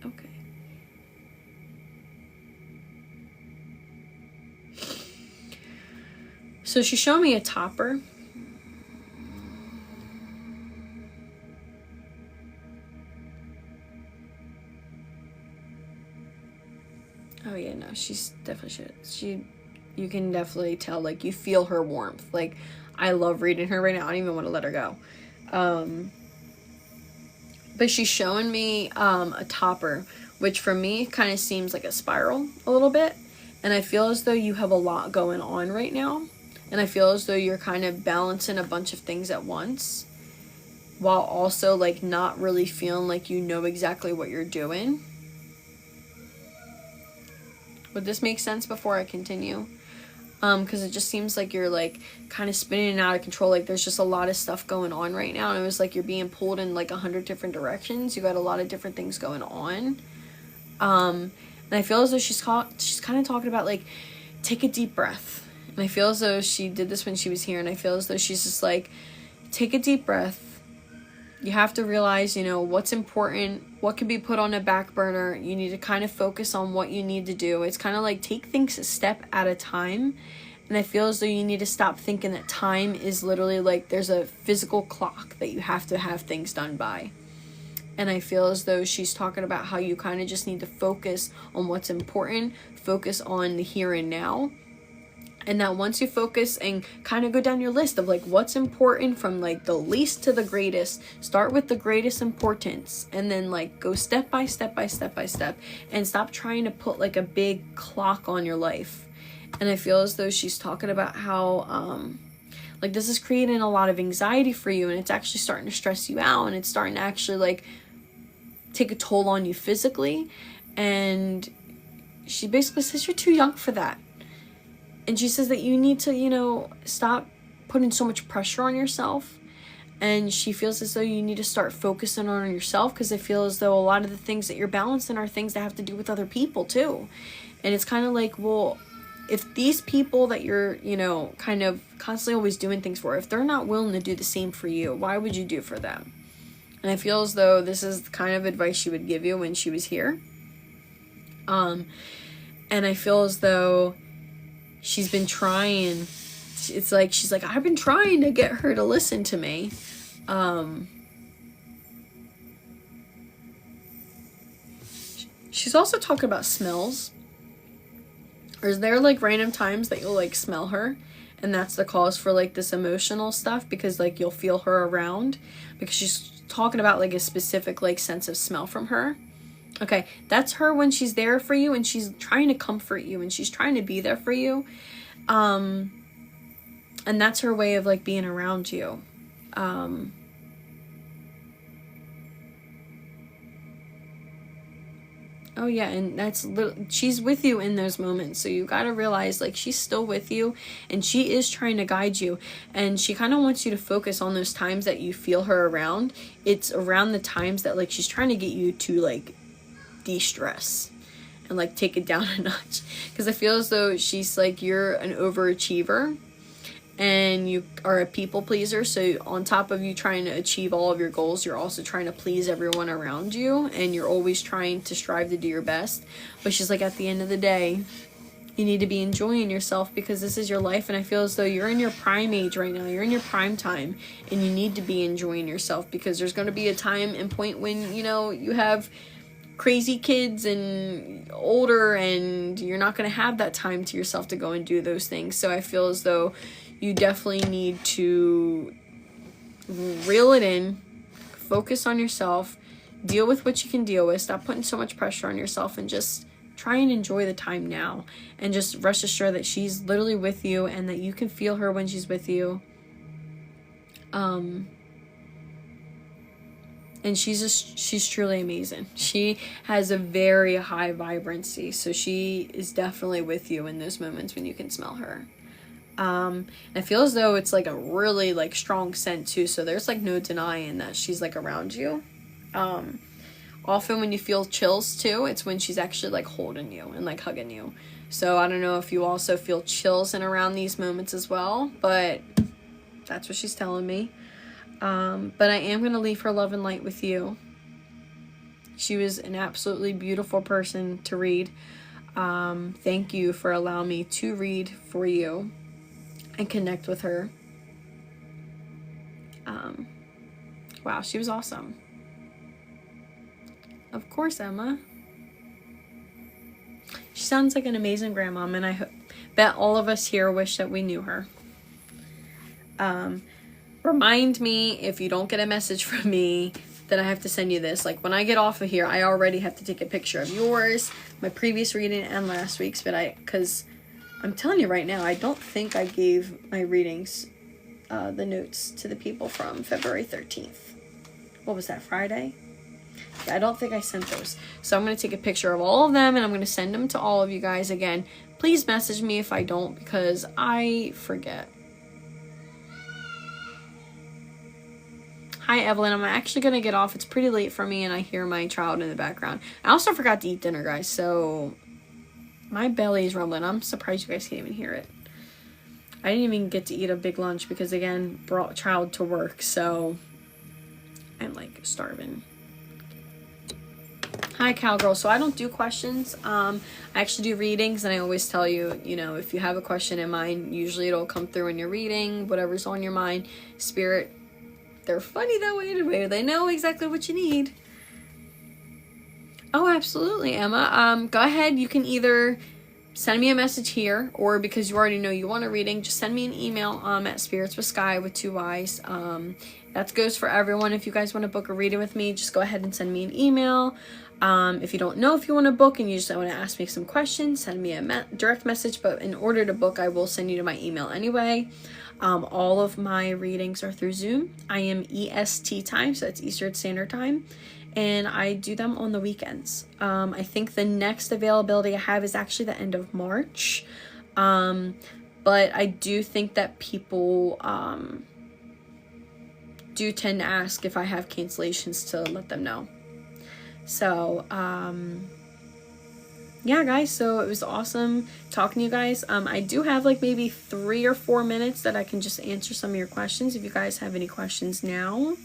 Okay. So she showed me a topper. Oh yeah, no, she's definitely you can definitely tell, like you feel her warmth. Like I love reading her right now. I don't even want to let her go. But she's showing me a topper, which for me kind of seems like a spiral a little bit. And I feel as though you have a lot going on right now. And I feel as though you're kind of balancing a bunch of things at once, while also like not really feeling like you know exactly what you're doing. Would this make sense before I continue? Because it just seems like you're like kind of spinning out of control. Like there's just a lot of stuff going on right now, and it was like you're being pulled in like 100 different directions. You got a lot of different things going on. And I feel as though she's kind of talking about like, take a deep breath. And I feel as though she did this when she was here, and I feel as though she's just like, take a deep breath. You have to realize, you know, what's important, what can be put on a back burner. You need to kind of focus on what you need to do. It's kind of like take things a step at a time. And I feel as though you need to stop thinking that time is literally like there's a physical clock that you have to have things done by. And I feel as though she's talking about how you kind of just need to focus on what's important, focus on the here and now. And that once you focus and kind of go down your list of like what's important from like the least to the greatest, start with the greatest importance, and then like go step by step by step by step, and stop trying to put like a big clock on your life. And I feel as though she's talking about how like this is creating a lot of anxiety for you, and it's actually starting to stress you out, and it's starting to actually like take a toll on you physically. And she basically says you're too young for that. And she says that you need to, you know, stop putting so much pressure on yourself. And she feels as though you need to start focusing on yourself, because I feel as though a lot of the things that you're balancing are things that have to do with other people too. And it's kind of like, well, if these people that you're, you know, kind of constantly always doing things for, if they're not willing to do the same for you, why would you do for them? And I feel as though this is the kind of advice she would give you when she was here. And I feel as though she's been trying, it's like, she's like, I've been trying to get her to listen to me. She's also talking about smells. Or is there like random times that you'll like smell her? And that's the cause for like this emotional stuff, because like you'll feel her around, because she's talking about like a specific like sense of smell from her. Okay, that's her when she's there for you and she's trying to comfort you and she's trying to be there for you. And that's her way of like being around you. Oh yeah, and she's with you in those moments, so you gotta realize like she's still with you and she is trying to guide you, and she kind of wants you to focus on those times that you feel her around. It's around the times that like she's trying to get you to like de-stress and like take it down a notch, because I feel as though she's like, you're an overachiever and you are a people pleaser, so on top of you trying to achieve all of your goals, you're also trying to please everyone around you, and you're always trying to strive to do your best. But she's like, at the end of the day, you need to be enjoying yourself, because this is your life, and I feel as though you're in your prime age right now, you're in your prime time, and you need to be enjoying yourself, because there's going to be a time and point when, you know, you have crazy kids and older, and you're not going to have that time to yourself to go and do those things. So I feel as though you definitely need to reel it in, focus on yourself, deal with what you can deal with, stop putting so much pressure on yourself, and just try and enjoy the time now. And just rest assured that she's literally with you and that you can feel her when she's with you. And she's truly amazing. She has a very high vibrancy, so she is definitely with you in those moments when you can smell her. I feel as though it's like a really like strong scent too, so there's like no denying that she's like around you. Often when you feel chills too, it's when she's actually like holding you and like hugging you. So I don't know if you also feel chills in around these moments as well, but that's what she's telling me. But I am going to leave her love and light with you. She was an absolutely beautiful person to read. Thank you for allowing me to read for you and connect with her. Wow, she was awesome. Of course, Emma. She sounds like an amazing grandmom, and I bet all of us here wish that we knew her. Remind me if you don't get a message from me that I have to send you this. Like when I get off of here, I already have to take a picture of yours, my previous reading, and last week's, because I'm telling you right now, I don't think I gave my readings, the notes to the people from February 13th. What was that, Friday? Yeah, I don't think I sent those. So I'm going to take a picture of all of them, and I'm going to send them to all of you guys. Again, please message me if I don't, because I forget. Hi, Evelyn. I'm actually going to get off. It's pretty late for me, and I hear my child in the background. I also forgot to eat dinner, guys, so my belly is rumbling. I'm surprised you guys can't even hear it. I didn't even get to eat a big lunch because, again, brought child to work, so I'm, like, starving. Hi, Cowgirl. So I don't do questions. I actually do readings, and I always tell you, you know, if you have a question in mind, usually it'll come through in your reading, whatever's on your mind. Spirit, they're funny that way anyway. They know exactly what you need. Oh, absolutely, Emma. Go ahead. You can either send me a message here, or because you already know you want a reading, just send me an email at spiritswithsky with 2 Y's. That goes for everyone. If you guys want to book a reading with me, just go ahead and send me an email. If you don't know if you want to book and you just want to ask me some questions, send me a direct message. But in order to book, I will send you to my email anyway. All of my readings are through Zoom. I am EST time, so that's Eastern Standard Time, and I do them on the weekends. I think the next availability I have is actually the end of March, but I do think that people do tend to ask if I have cancellations to let them know. So yeah, guys, so it was awesome talking to you guys. I do have like maybe 3 or 4 minutes that I can just answer some of your questions if you guys have any questions now.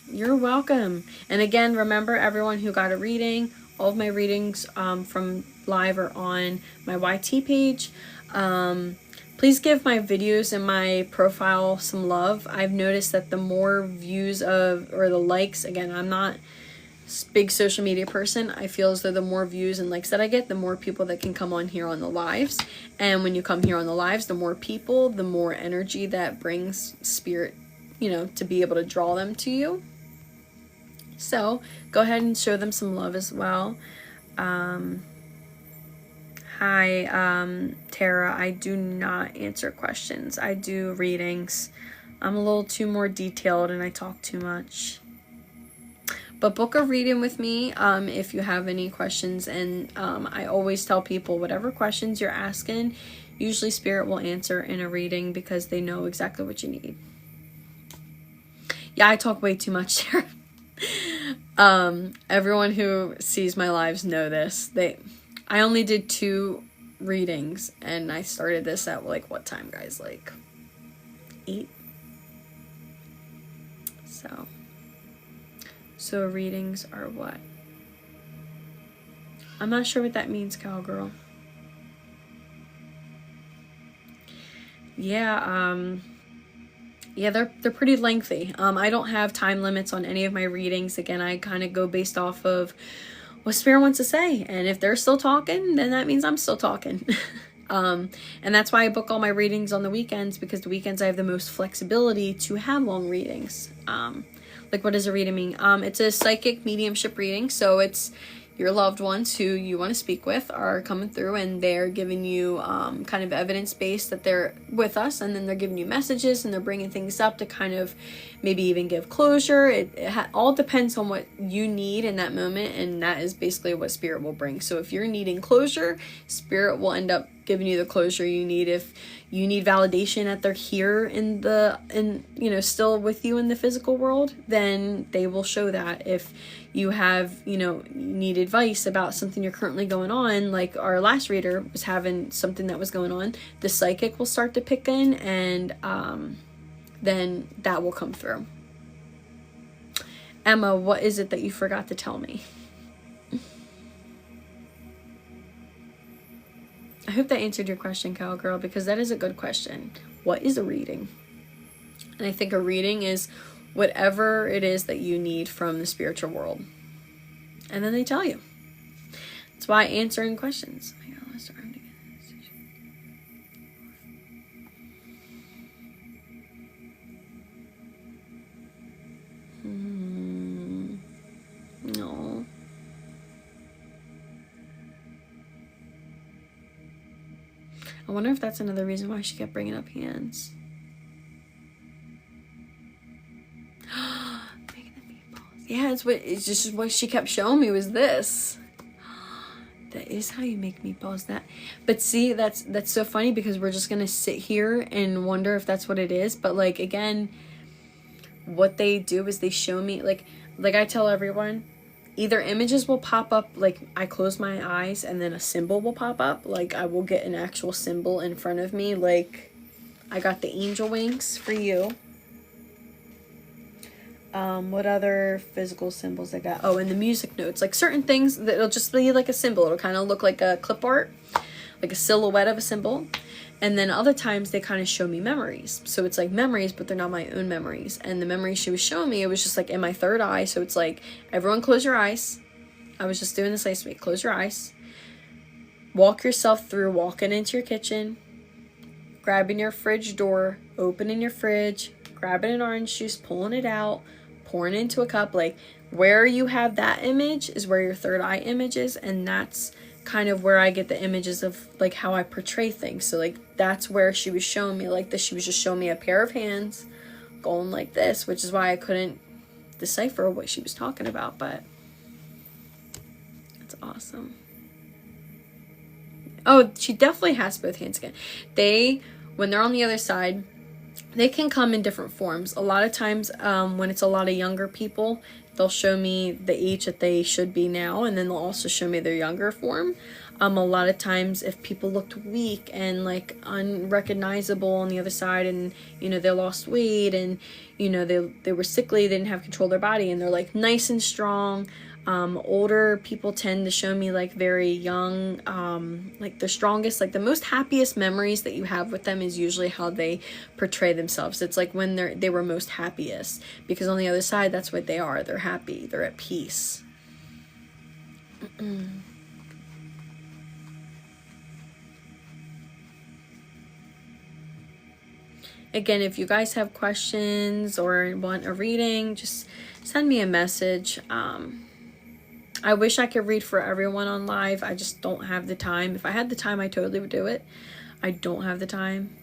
You're welcome. And again, remember, everyone who got a reading, all of my readings from live are on my YT page. Please give my videos and my profile some love. I've noticed that the more views or the likes, again, I'm not big social media person, I feel as though the more views and likes that I get, the more people that can come on here on the lives. And when you come here on the lives, the more people, the more energy that brings spirit, you know, to be able to draw them to you. So go ahead and show them some love as well. Hi, Tara. I do not answer questions. I do readings. I'm a little too more detailed and I talk too much. But book a reading with me if you have any questions. And I always tell people, whatever questions you're asking, usually Spirit will answer in a reading because they know exactly what you need. Yeah, I talk way too much, Tara. Everyone who sees my lives know this. I only did 2 readings, and I started this at like what time, guys? Like 8. So readings are what? I'm not sure what that means, cowgirl. Yeah, they're pretty lengthy. I don't have time limits on any of my readings. Again, I kind of go based off of what Spirit wants to say. And if they're still talking, then that means I'm still talking. And that's why I book all my readings on the weekends, because the weekends I have the most flexibility to have long readings. Like, what does a reading mean? It's a psychic mediumship reading. So it's your loved ones who you want to speak with are coming through, and they're giving you kind of evidence-based that they're with us, and then they're giving you messages, and they're bringing things up to kind of maybe even give closure. It all depends on what you need in that moment, and that is basically what Spirit will bring. So if you're needing closure, Spirit will end up giving you the closure you need. If you need validation that they're here in still with you in the physical world, then they will show that. If you have, need advice about something you're currently going on, like our last reader was having something that was going on, the psychic will start to pick in, and then that will come through. Emma, what is it that you forgot to tell me? I hope that answered your question, cowgirl, because that is a good question. What is a reading? And I think a reading is whatever it is that you need from the spiritual world. And then they tell you. That's why answering questions. No. I wonder if that's another reason why she kept bringing up hands. Making the meatballs. Yeah, it's just what she kept showing me was this. That is how you make meatballs. But see, that's so funny, because we're just gonna sit here and wonder if that's what it is. But like, again, what they do is they show me, like I tell everyone, either images will pop up, like I close my eyes and then a symbol will pop up, like I will get an actual symbol in front of me, like I got the angel wings for you. What other physical symbols I got? Oh, and the music notes, like certain things that it'll just be like a symbol. It'll kind of look like a clip art, like a silhouette of a symbol. And then other times they kind of show me memories. So it's like memories, but they're not my own memories. And the memories she was showing me, it was just like in my third eye. So it's like, everyone close your eyes. I was just doing this last week. Close your eyes. Walk yourself through walking into your kitchen, grabbing your fridge door, opening your fridge, grabbing an orange juice, pulling it out, pouring it into a cup. Like, where you have that image is where your third eye image is. And that's kind of where I get the images of like how I portray things. So like, that's where she was showing me like this. She was just showing me a pair of hands going like this, which is why I couldn't decipher what she was talking about, but it's awesome. Oh, she definitely has both hands again. When they're on the other side, they can come in different forms. A lot of times when it's a lot of younger people, they'll show me the age that they should be now, and then they'll also show me their younger form. A lot of times if people looked weak and like unrecognizable on the other side, and they lost weight, and they were sickly, they didn't have control of their body, and they're like nice and strong. Older people tend to show me like very young, like the strongest, like the most happiest memories that you have with them is usually how they portray themselves. It's like when they were most happiest, because on the other side, that's what they are. They're happy. They're at peace. Again, if you guys have questions or want a reading, just send me a message. I wish I could read for everyone on live. I just don't have the time. If I had the time, I totally would do it. I don't have the time.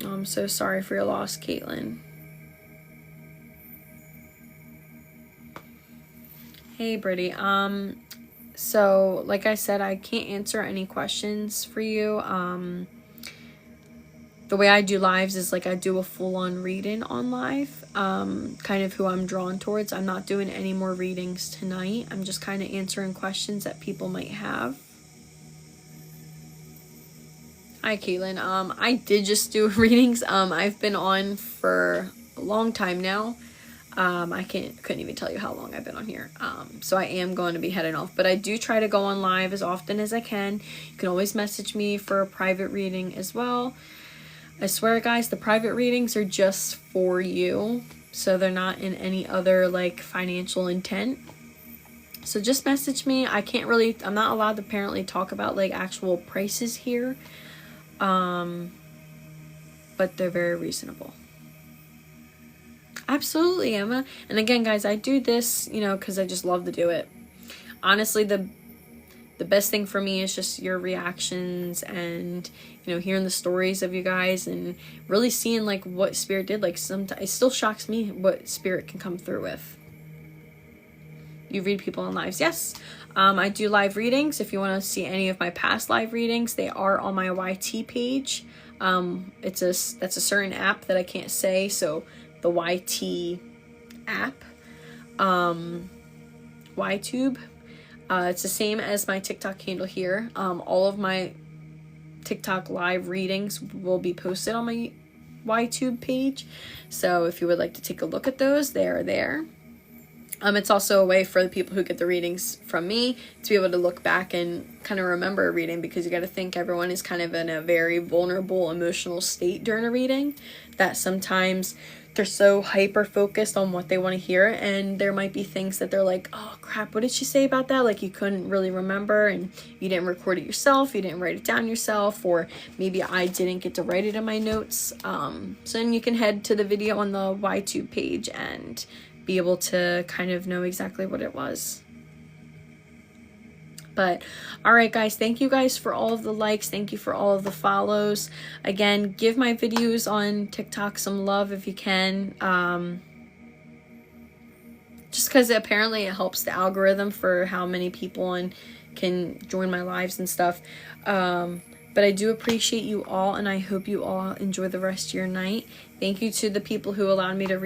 Oh, I'm so sorry for your loss, Caitlin. Hey, Brittany. So like I said, I can't answer any questions for you. The way I do lives is like I do a full-on reading on live, kind of who I'm drawn towards. I'm not doing any more readings tonight. I'm just kind of answering questions that people might have. Hi, Caitlin. I did just do readings. I've been on for a long time now. I couldn't even tell you how long I've been on here. So I am going to be heading off, but I do try to go on live as often as I can. You can always message me for a private reading as well. I swear, guys, the private readings are just for you, so they're not in any other like financial intent. So just message me. I'm not allowed to apparently talk about like actual prices here, but they're very reasonable. Absolutely, Emma. And again, guys, I do this, because I just love to do it. Honestly, the best thing for me is just your reactions and, hearing the stories of you guys and really seeing like what Spirit did. Like sometimes it still shocks me what Spirit can come through with. You read people on lives. Yes. I do live readings. If you want to see any of my past live readings, they are on my YT page. That's a certain app that I can't say. So the YT app, YTube. It's the same as my TikTok handle here. All of my TikTok live readings will be posted on my YTube page. So if you would like to take a look at those, they are there. It's also a way for the people who get the readings from me to be able to look back and kind of remember a reading, because you got to think everyone is kind of in a very vulnerable emotional state during a reading, that sometimes they're so hyper focused on what they want to hear, and there might be things that they're like, oh crap, what did she say about that? Like you couldn't really remember, and you didn't record it yourself, you didn't write it down yourself, or maybe I didn't get to write it in my notes. So then you can head to the video on the YTube page and be able to kind of know exactly what it was. But all right, guys, thank you guys for all of the likes. Thank you for all of the follows. Again, give my videos on TikTok some love if you can. Just because apparently it helps the algorithm for how many people can join my lives and stuff. But I do appreciate you all, and I hope you all enjoy the rest of your night. Thank you to the people who allowed me to read